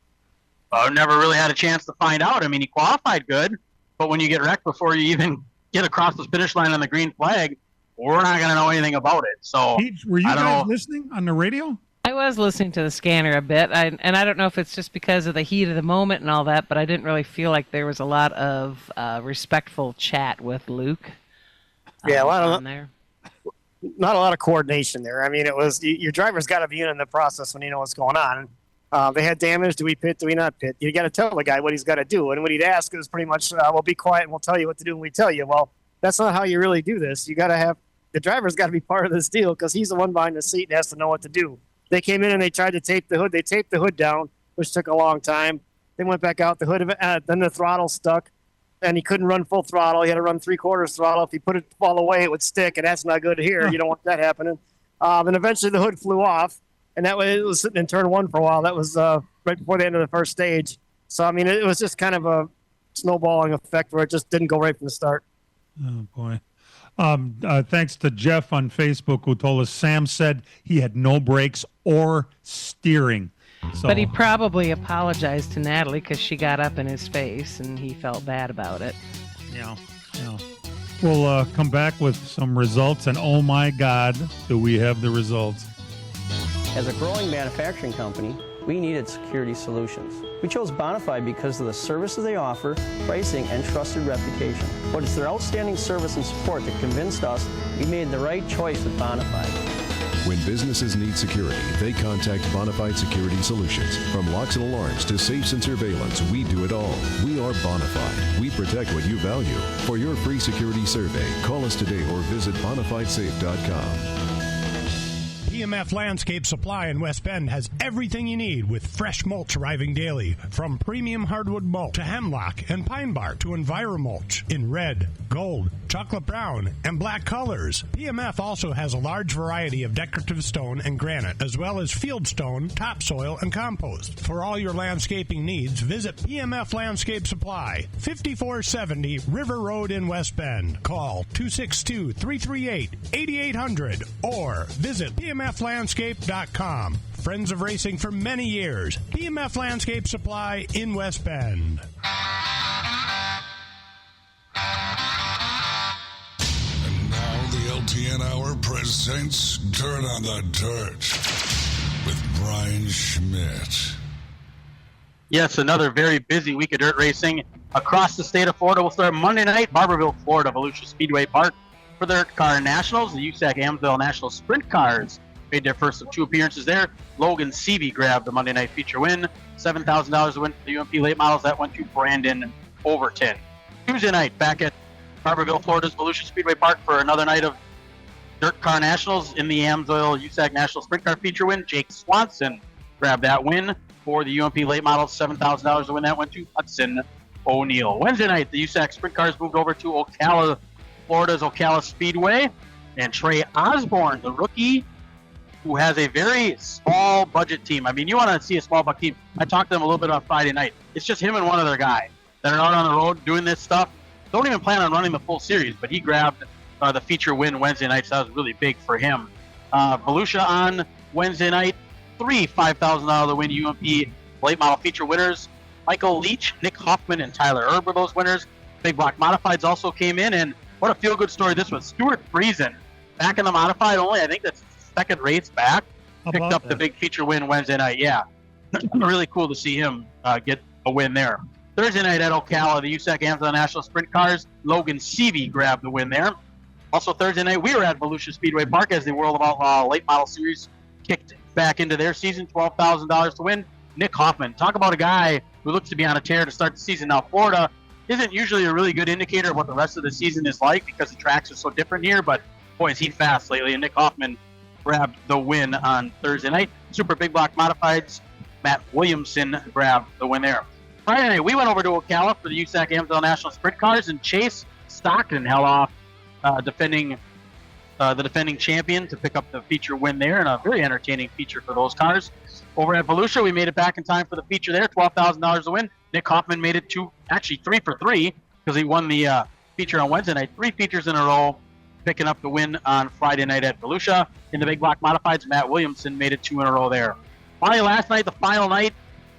S4: I never really had a chance to find out. I mean, he qualified good, but when you get wrecked before you even get across the finish line on the green flag, we're not going to know anything about it. So,
S2: Pete, were you guys listening on the radio?
S5: I was listening to the scanner a bit, and I don't know if it's just because of the heat of the moment and all that, but I didn't really feel like there was a lot of respectful chat with Luke.
S3: Yeah, a lot of
S5: there.
S3: not a lot of coordination there. I mean, it was your driver's got to be in the process when you know what's going on. They had damage. Do we pit? Do we not pit? You got to tell the guy what he's got to do. And what he'd ask is pretty much, well, be quiet and we'll tell you what to do when we tell you. Well, that's not how you really do this. You got to have the driver's got to be part of this deal because he's the one behind the seat and has to know what to do. They came in and they tried to tape the hood. They taped the hood down, which took a long time. They went back out. The hood, then the throttle stuck, and he couldn't run full throttle. He had to run 3/4 throttle. If he put it all away, it would stick, and that's not good here. You don't want that happening. And eventually the hood flew off, and that way it was sitting in turn one for a while. That was right before the end of the first stage. So, I mean, it was just kind of a snowballing effect where it just didn't go right from the start.
S2: Oh, boy. Thanks to Jeff on Facebook who told us Sam said he had no brakes or steering. So,
S5: but he probably apologized to Natalie because she got up in his face and he felt bad about it.
S2: Yeah. We'll come back with some results, and oh my God, do we have the results.
S6: As a growing manufacturing company, we needed security solutions. We chose Bonafide because of the services they offer, pricing, and trusted reputation. But it's their outstanding service and support that convinced us we made the right choice with Bonafide.
S7: When businesses need security, they contact Bonafide Security Solutions. From locks and alarms to safes and surveillance, we do it all. We are Bonafide. We protect what you value. For your free security survey, call us today or visit bonafidesafe.com.
S8: PMF Landscape Supply in West Bend has everything you need with fresh mulch arriving daily. From premium hardwood mulch to hemlock and pine bark to EnviroMulch in red, gold, chocolate brown, and black colors. PMF also has a large variety of decorative stone and granite, as well as field stone, topsoil, and compost. For all your landscaping needs, visit PMF Landscape Supply, 5470 River Road in West Bend. Call 262-338-8800 or visit PMFlandscape.com. Friends of racing for many years. PMF Landscape Supply in West Bend.
S13: And now the LTN Hour presents Dirt on the Dirt with Brian Schmidt.
S4: Yes, another very busy week of dirt racing across the state of Florida. We'll start Monday night, Barberville, Florida, Volusia Speedway Park. For the Dirt Car Nationals, the USAC Amsoil National Sprint Cars made their first of two appearances there. Logan Seavey grabbed the Monday night feature win. $7,000 to win for the UMP late models. That went to Brandon Overton. Tuesday night, back at Barberville, Florida's Volusia Speedway Park for another night of Dirt Car Nationals. In the Amsoil USAC National Sprint Car feature win, Jake Swanson grabbed that win for the UMP late models. $7,000 to win. That went to Hudson O'Neill. Wednesday night, the USAC Sprint Cars moved over to Ocala, Florida's Ocala Speedway. And Trey Osborne, the rookie, who has a very small budget team. I mean, you want to see a small budget team. I talked to them a little bit on Friday night. It's just him and one other guy that are out on the road doing this stuff. Don't even plan on running the full series, but he grabbed the feature win Wednesday night, so that was really big for him. Volusia on Wednesday night, three $5,000 to win UMP late model feature winners. Michael Leach, Nick Hoffman, and Tyler Erb were those winners. Big Block Modifieds also came in, and what a feel-good story this was. Stuart Friesen, back in the Modified only, I think that's second race back, picked up the big feature win Wednesday night. Yeah, really cool to see him get a win there. Thursday night at Ocala, the USAC Amsoil National Sprint Cars, Logan Seavey grabbed the win there. Also Thursday night, we were at Volusia Speedway Park as the World of Outlaw Late Model Series kicked back into their season, $12,000 to win. Nick Hoffman, talk about a guy who looks to be on a tear to start the season. Now, Florida isn't usually a really good indicator of what the rest of the season is like because the tracks are so different here, but boy, is he fast lately, and Nick Hoffman grabbed the win on Thursday night. Super Big Block Modifieds, Matt Williamson grabbed the win there. Friday night, we went over to Ocala for the USAC Amsoil National Sprint Cars, and Chase Stockton held off the defending champion to pick up the feature win there, and a very entertaining feature for those cars. Over at Volusia, we made it back in time for the feature there, $12,000 to win. Nick Hoffman made it 3 for 3 because he won the feature on Wednesday night. 3 features in a row, picking up the win on Friday night at Volusia. In the Big Block Modifieds, Matt Williamson made it 2 in a row there. Finally, last night, the final night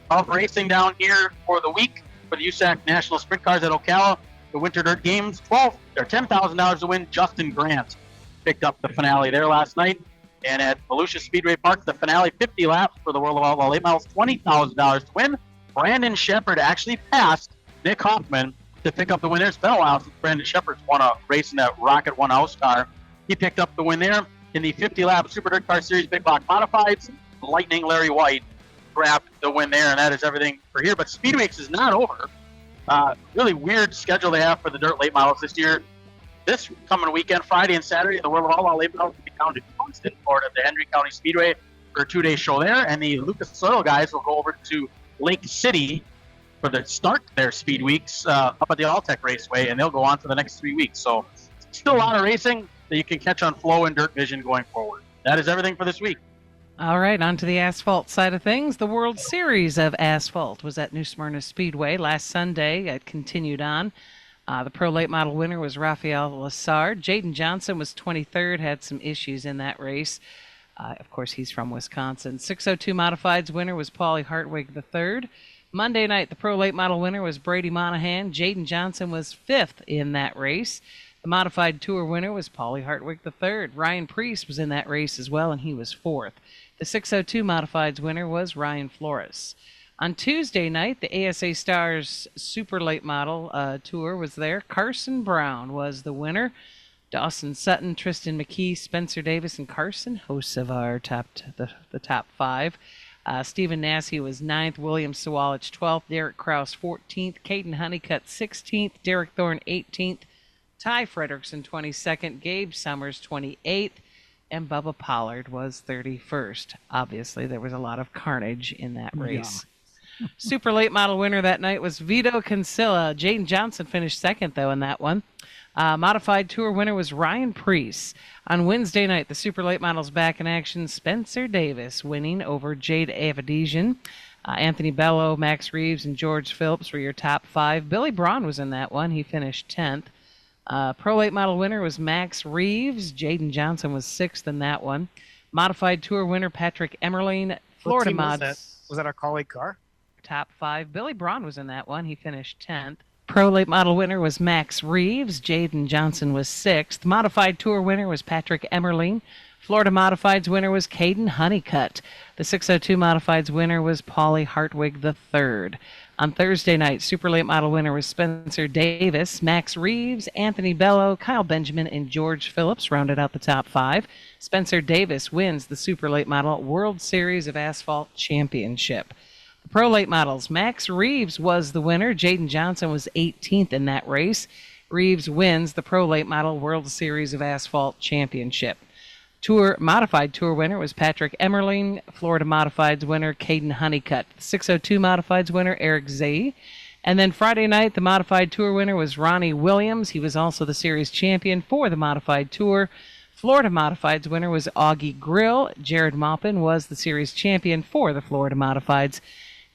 S4: of racing down here for the week for the USAC National Sprint Cars at Ocala. The Winter Dirt Games, $10,000 to win. Justin Grant picked up the finale there last night. And at Volusia Speedway Park, the finale, 50 laps for the World of Outlaw Late Models, $20,000 to win. Brandon Shepard actually passed Nick Hoffman to pick up the win. It's been a while since Brandon Shepard's won a race in that Rocket 1 House car. He picked up the win there. In the 50-lap Super Dirt Car Series Big Block Modifieds, Lightning Larry White grabbed the win there, and that is everything for here. But Speed Weeks is not over. Really weird schedule they have for the dirt late models this year. This coming weekend, Friday and Saturday, the World of All late models will be down to Kingston, Florida, the Henry County Speedway for a 2-day show there. And the Lucas Oil guys will go over to Lake City for the start their Speed Weeks up at the Alltech Raceway, and they'll go on for the next 3 weeks. So still a lot of racing that you can catch on Flow and Dirt Vision going forward. That is everything for this week.
S5: All right, on to the asphalt side of things. The World Series of Asphalt was at New Smyrna Speedway last Sunday. It continued on. The Pro Late Model winner was Rafael Lassard. Jaden Johnson was 23rd, had some issues in that race. Of course, he's from Wisconsin. 602 Modifieds winner was Paulie Hartwig III. Monday night, the Pro Late Model winner was Brady Monahan. Jaden Johnson was 5th in that race. The Modified Tour winner was Paulie Hartwig III. Ryan Priest was in that race as well, and he was 4th. The 602 Modifieds winner was Ryan Flores. On Tuesday night, the ASA Stars Super Late Model Tour was there. Carson Brown was the winner. Dawson Sutton, Tristan McKee, Spencer Davis, and Carson, hosts of our the top 5. Stephen Nassy was 9th, William Sawalich 12th, Derek Kraus 14th, Caden Honeycutt 16th, Derek Thorne 18th, Ty Frederickson 22nd, Gabe Summers 28th, and Bubba Pollard was 31st. Obviously, there was a lot of carnage in that race. Yeah. Super Late Model winner that night was Vito Cancilla. Jaden Johnson finished 2nd, though, in that one. Modified Tour winner was Ryan Priest. On Wednesday night, the Super Late Models back in action. Spencer Davis winning over Jade Avedizian. Anthony Bello, Max Reeves, and George Phillips were your top 5. Billy Braun was in that one. He finished 10th. Pro Late Model winner was Max Reeves. Jaden Johnson was 6th in that one. Modified Tour winner Patrick Emmerling. Florida Mods.
S3: Was that our colleague car?
S5: Top 5. Billy Braun was in that one. He finished 10th. Pro Late Model winner was Max Reeves. Jaden Johnson was 6th. Modified Tour winner was Patrick Emmerling. Florida Modifieds winner was Caden Honeycutt. The 602 Modifieds winner was Paulie Hartwig III. On Thursday night, Super Late Model winner was Spencer Davis. Max Reeves, Anthony Bello, Kyle Benjamin, and George Phillips rounded out the top 5. Spencer Davis wins the Super Late Model World Series of Asphalt Championship. The Pro Late Models, Max Reeves was the winner. Jaden Johnson was 18th in that race. Reeves wins the Pro Late Model World Series of Asphalt Championship. Modified Tour winner was Patrick Emmerling. Florida Modifieds winner Caden Honeycutt. 602 Modifieds winner Eric Zay. And then Friday night, the Modified Tour winner was Ronnie Williams. He was also the series champion for the Modified Tour. Florida Modifieds winner was Augie Grill. Jared Maupin was the series champion for the Florida Modifieds.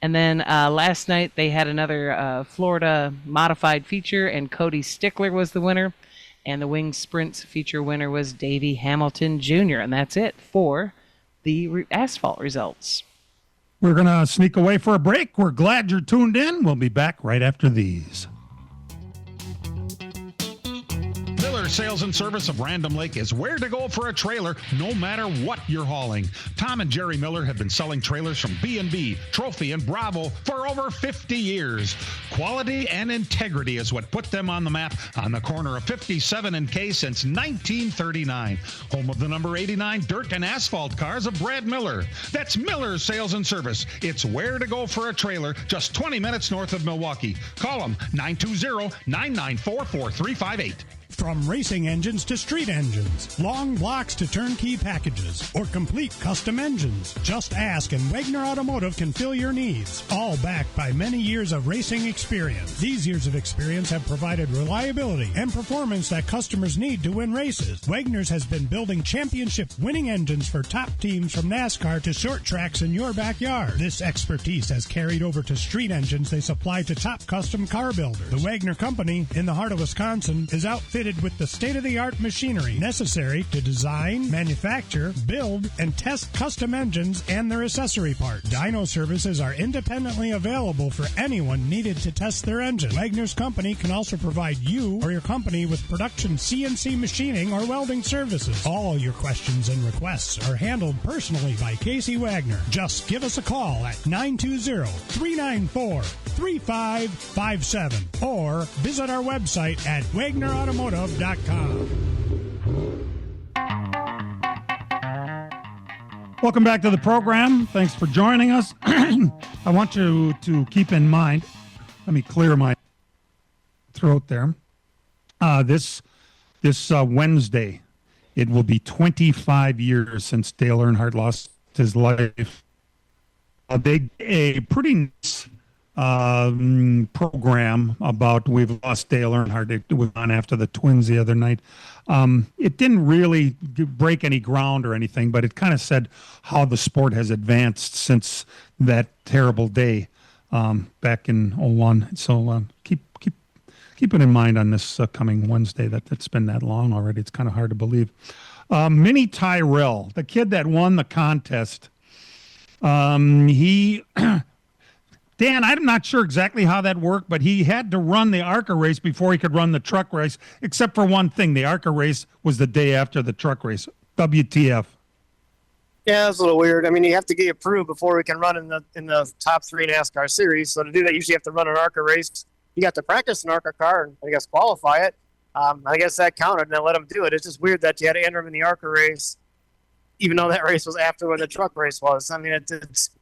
S5: And then last night, they had another Florida Modified feature, and Cody Stickler was the winner. And the Wing Sprints feature winner was Davey Hamilton Jr. And that's it for the asphalt results.
S2: We're going to sneak away for a break. We're glad you're tuned in. We'll be back right after these.
S9: Miller Sales and Service of Random Lake is where to go for a trailer, no matter what you're hauling. Tom and Jerry Miller have been selling trailers from B&B, Trophy, and Bravo for over 50 years. Quality and integrity is what put them on the map on the corner of 57 and K since 1939. Home of the number 89 dirt and asphalt cars of Brad Miller. That's Miller Sales and Service. It's where to go for a trailer, just 20 minutes north of Milwaukee. Call them 920-994-4358.
S8: From racing engines to street engines, long blocks to turnkey packages, or complete custom engines, just ask and Wagner Automotive can fill your needs. All backed by many years of racing experience. These years of experience have provided reliability and performance that customers need to win races. Wagner's has been building championship-winning engines for top teams from NASCAR to short tracks in your backyard. This expertise has carried over to street engines they supply to top custom car builders. The Wagner Company, in the heart of Wisconsin, is outfitted with the state-of-the-art machinery necessary to design, manufacture, build, and test custom engines and their accessory parts. Dyno services are independently available for anyone needed to test their engine. Wagner's Company can also provide you or your company with production CNC machining or welding services. All your questions and requests are handled personally by Casey Wagner. Just give us a call at 920-394-3557 or visit our website at WagnerAutomotive.com.
S2: Welcome back to the program. Thanks for joining us. I want you to keep in mind, let me clear my throat there. This Wednesday, it will be 25 years since Dale Earnhardt lost his life. They did a pretty nice program about we've lost Dale Earnhardt. It was on after the Twins the other night. It didn't really break any ground or anything, but it kind of said how the sport has advanced since that terrible day back in '01. So keep it in mind on this coming Wednesday that it's been that long already. It's kind of hard to believe. Minnie Tyrell, the kid that won the contest, he Dan, I'm not sure exactly how that worked, but he had to run the ARCA race before he could run the truck race, except for one thing. The ARCA race was the day after the truck race. WTF?
S3: Yeah, it's a little weird. I mean, you have to get approved before we can run in the top 3 NASCAR series. So to do that, you usually have to run an ARCA race. You got to practice an ARCA car and, I guess, qualify it. I guess that counted, and I let him do it. It's just weird that you had to enter him in the ARCA race, even though that race was after when the truck race was. I mean, it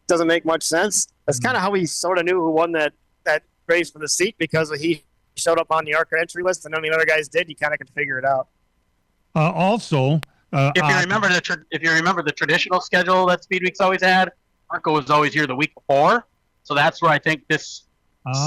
S3: doesn't make much sense. That's kind of how we sort of knew who won that race for the seat, because he showed up on the ARCA entry list, and none of the other guys did. You kind of could figure it out.
S2: Also,
S4: if you remember the traditional schedule that Speed Week's always had, ARCA was always here the week before. So that's where I think this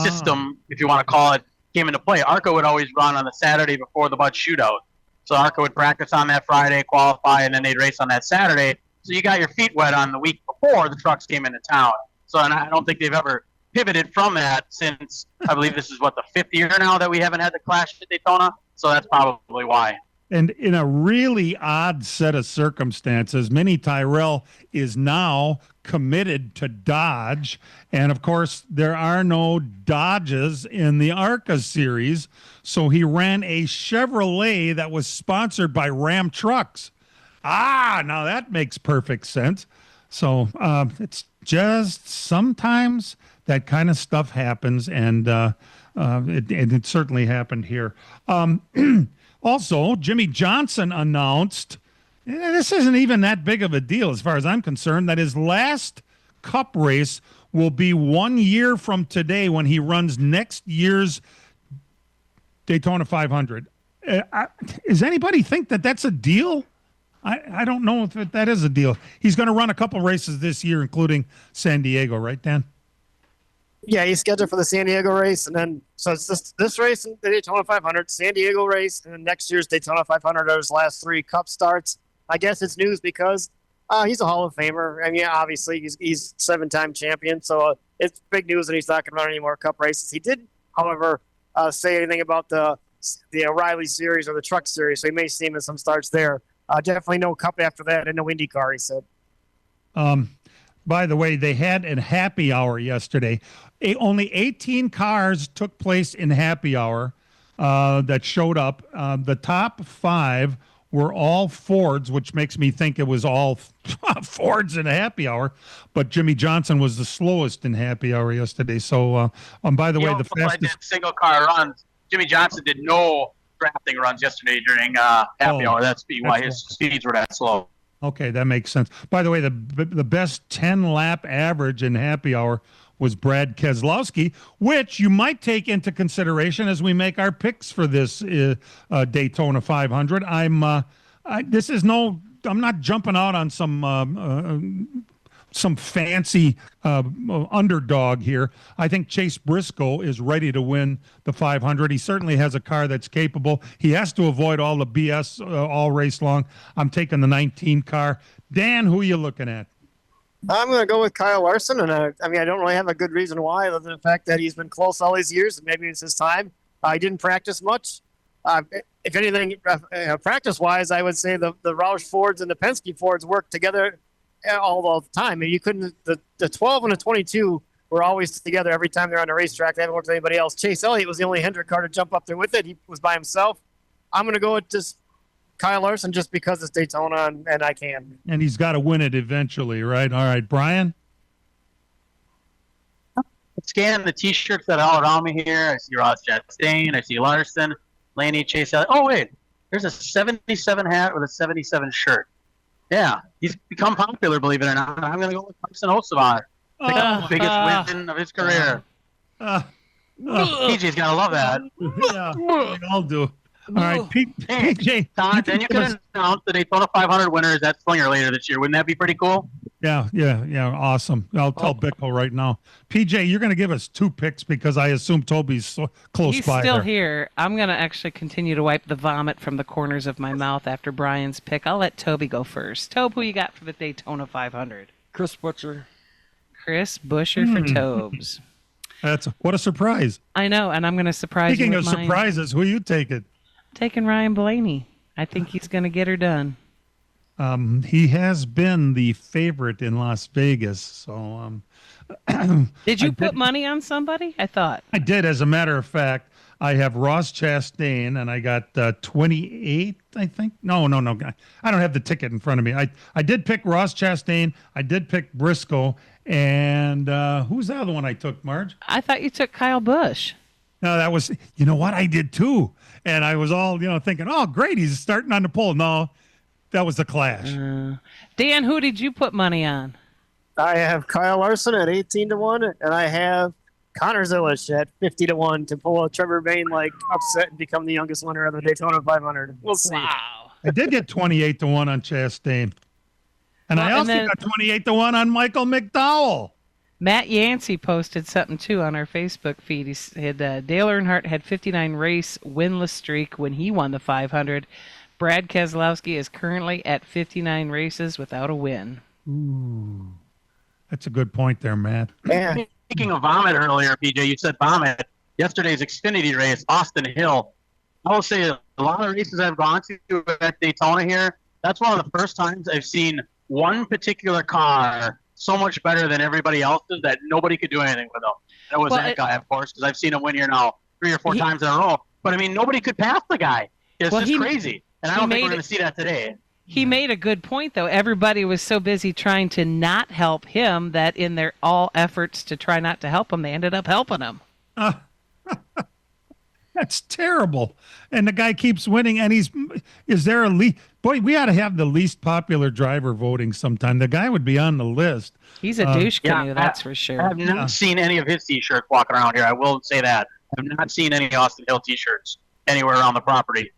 S4: system, if you want to call it, came into play. ARCA would always run on the Saturday before the Bud Shootout. So ARCA would practice on that Friday, qualify, and then they'd race on that Saturday. So you got your feet wet on the week before the trucks came into town. So, and I don't think they've ever pivoted from that since, I believe this is the 5th year now that we haven't had the Clash at Daytona. So that's probably why.
S2: And in a really odd set of circumstances, Minnie Tyrell is now committed to Dodge. And of course, there are no Dodges in the ARCA series. So he ran a Chevrolet that was sponsored by Ram Trucks. Now that makes perfect sense. So it's just sometimes that kind of stuff happens, and it certainly happened here. Also, Jimmy Johnson announced, this isn't even that big of a deal as far as I'm concerned, that his last Cup race will be 1 year from today when he runs next year's Daytona 500. Does anybody think that that's a deal? I don't know if that is a deal. He's going to run a couple races this year, including San Diego, right, Dan?
S3: Yeah, he's scheduled for the San Diego race, and then so it's this race, the Daytona 500, San Diego race, and then next year's Daytona 500 are his last 3 Cup starts. I guess it's news because he's a Hall of Famer. I mean, obviously he's 7-time champion, so it's big news that he's not going to run any more Cup races. He did, however, say anything about the O'Reilly series or the Truck series, so he may see him in some starts there. Definitely no Cup after that and no IndyCar, he said.
S2: By the way, they had a happy hour yesterday. Only 18 cars took place in happy hour that showed up. The top 5 were all Fords, which makes me think it was all Fords in a happy hour. But Jimmy Johnson was the slowest in happy hour yesterday. So, by the way, the fastest
S4: single car runs. Jimmy Johnson did no drafting runs yesterday during happy hour. That's why his speeds were that slow.
S2: Okay, that makes sense. By the way, the best 10-lap average in happy hour was Brad Keselowski, which you might take into consideration as we make our picks for this Daytona 500. I'm not jumping out on some fancy underdog here. I think Chase Briscoe is ready to win the 500. He certainly has a car that's capable. He has to avoid all the BS all race long. I'm taking the 19 car. Dan, who are you looking at?
S3: I'm going to go with Kyle Larson, and I don't really have a good reason why, other than the fact that he's been close all these years, and maybe it's his time. He didn't practice much. If anything, practice-wise, I would say the Roush Fords and the Penske Fords worked together all the time. I mean, you couldn't. The 12 and the 22 were always together every time they're on the racetrack. They haven't worked with anybody else. Chase Elliott was the only Hendrick car to jump up there with it. He was by himself. I'm going to go with just Kyle Larson just because it's Daytona and I can.
S2: And he's got to win it eventually, right? All right, Brian?
S4: Scan the T-shirts that are all around me here. I see Ross Chastain. I see Larson, Laney, Chase Elliott. Oh, wait. There's a 77 hat with a 77 shirt. Yeah, he's become popular, believe it or not. I'm going to go with Carson Osavar. The biggest win of his career. PJ's got to love that.
S2: Yeah, we all do. All right, PJ.
S4: Todd, then you could announce the Daytona 500 winners at Slinger later this year. Wouldn't that be pretty cool?
S2: Yeah, awesome. I'll tell Bickle right now. PJ, you're going to give us 2 picks because I assume Toby's so close
S5: He's
S2: by
S5: still
S2: there.
S5: here. I'm going to actually continue to wipe the vomit from the corners of my mouth after Brian's pick. I'll let Toby go first. Tobe, who you got for the Daytona 500?
S12: Chris Butcher.
S5: Chris Busher for Tobes.
S2: What a surprise.
S5: I know, and I'm going to surprise
S2: Speaking
S5: you
S2: of
S5: with mine.
S2: surprises, who you taking?
S5: Taking Ryan Blaney. I think he's going to get her done.
S2: He has been the favorite in Las Vegas. So,
S5: Did you put money on somebody? I thought.
S2: I did. As a matter of fact, I have Ross Chastain, and I got 28, I think. No. I don't have the ticket in front of me. I did pick Ross Chastain. I did pick Briscoe. And who's the other one I took, Marge?
S5: I thought you took Kyle Busch.
S2: No, that was, you know what? I did too. And I was all, thinking, oh, great, he's starting on the pole. No, that was the Clash.
S5: Dan, who did you put money on?
S3: I have Kyle Larson at 18-1, and I have Connor Zilish at 50-1 to pull a Trevor Bayne upset and become the youngest winner of the Daytona 500. We'll see.
S5: Wow.
S2: I did get 28-1 on Chastain. And I also got 28-1 on Michael McDowell.
S5: Matt Yancey posted something too on our Facebook feed. He said Dale Earnhardt had 59 race winless streak when he won the 500. Brad Keselowski is currently at 59 races without a win.
S2: Ooh, that's a good point there, Matt.
S3: Yeah.
S4: Speaking of vomit earlier, PJ, you said vomit. Yesterday's Xfinity race, Austin Hill. I will say a lot of races I've gone to at Daytona here, that's one of the first times I've seen one particular car so much better than everybody else's that nobody could do anything with them. That was that guy, of course, because I've seen him win here now 3 or 4 times in a row. But, I mean, nobody could pass the guy. It's just crazy. And I don't think we're going to see that today.
S5: He made a good point, though. Everybody was so busy trying to not help him that in their all efforts to try not to help him, they ended up helping him.
S2: That's terrible. And the guy keeps winning, and is there a least? Boy, we ought to have the least popular driver voting sometime. The guy would be on the list.
S5: He's a douche canoe, that's for sure.
S4: I have not seen any of his T-shirts walking around here. I will say that. I have not seen any Austin Hill T-shirts anywhere around the property.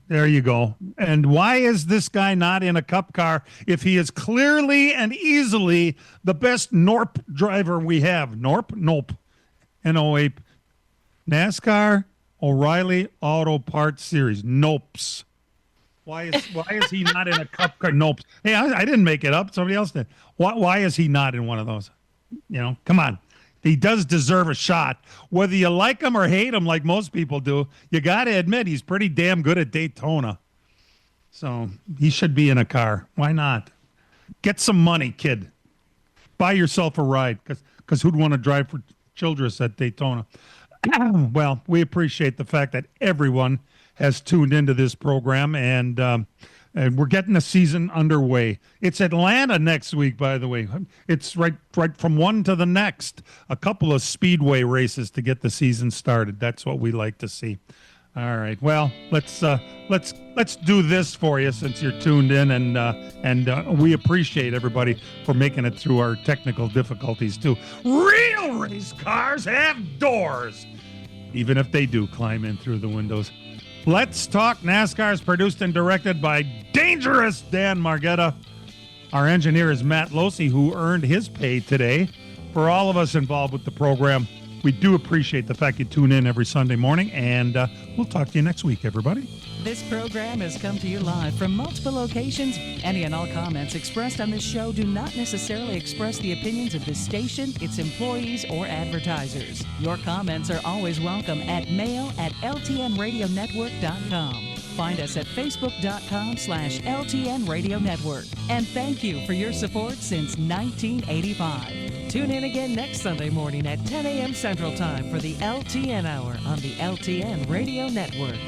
S2: There you go. And why is this guy not in a cup car if he is clearly and easily the best NORP driver we have? NORP? Nope. N-O-A. NASCAR O'Reilly Auto Parts Series. Nopes. Why is he not in a cup car? Nopes. Hey, I didn't make it up. Somebody else did. Why is he not in one of those? Come on. He does deserve a shot. Whether you like him or hate him like most people do, you got to admit he's pretty damn good at Daytona. So he should be in a car. Why not? Get some money, kid. Buy yourself a ride because who'd want to drive for Childress at Daytona? Well, we appreciate the fact that everyone has tuned into this program, and we're getting the season underway. It's Atlanta next week, by the way. It's right from one to the next. A couple of speedway races to get the season started. That's what we like to see. All right. Well, let's do this for you since you're tuned in, and we appreciate everybody for making it through our technical difficulties too. Real race cars have doors, even if they do climb in through the windows. Let's Talk NASCAR is produced and directed by Dangerous Dan Margetta. Our engineer is Matt Losey, who earned his pay today. For all of us involved with the program, we do appreciate the fact you tune in every Sunday morning, and we'll talk to you next week, everybody.
S14: This program has come to you live from multiple locations. Any and all comments expressed on this show do not necessarily express the opinions of this station, its employees, or advertisers. Your comments are always welcome at mail@ltnradionetwork.com. Find us at facebook.com/LTN Radio Network. And thank you for your support since 1985. Tune in again next Sunday morning at 10 a.m. Central Time for the LTN Hour on the LTN Radio Network.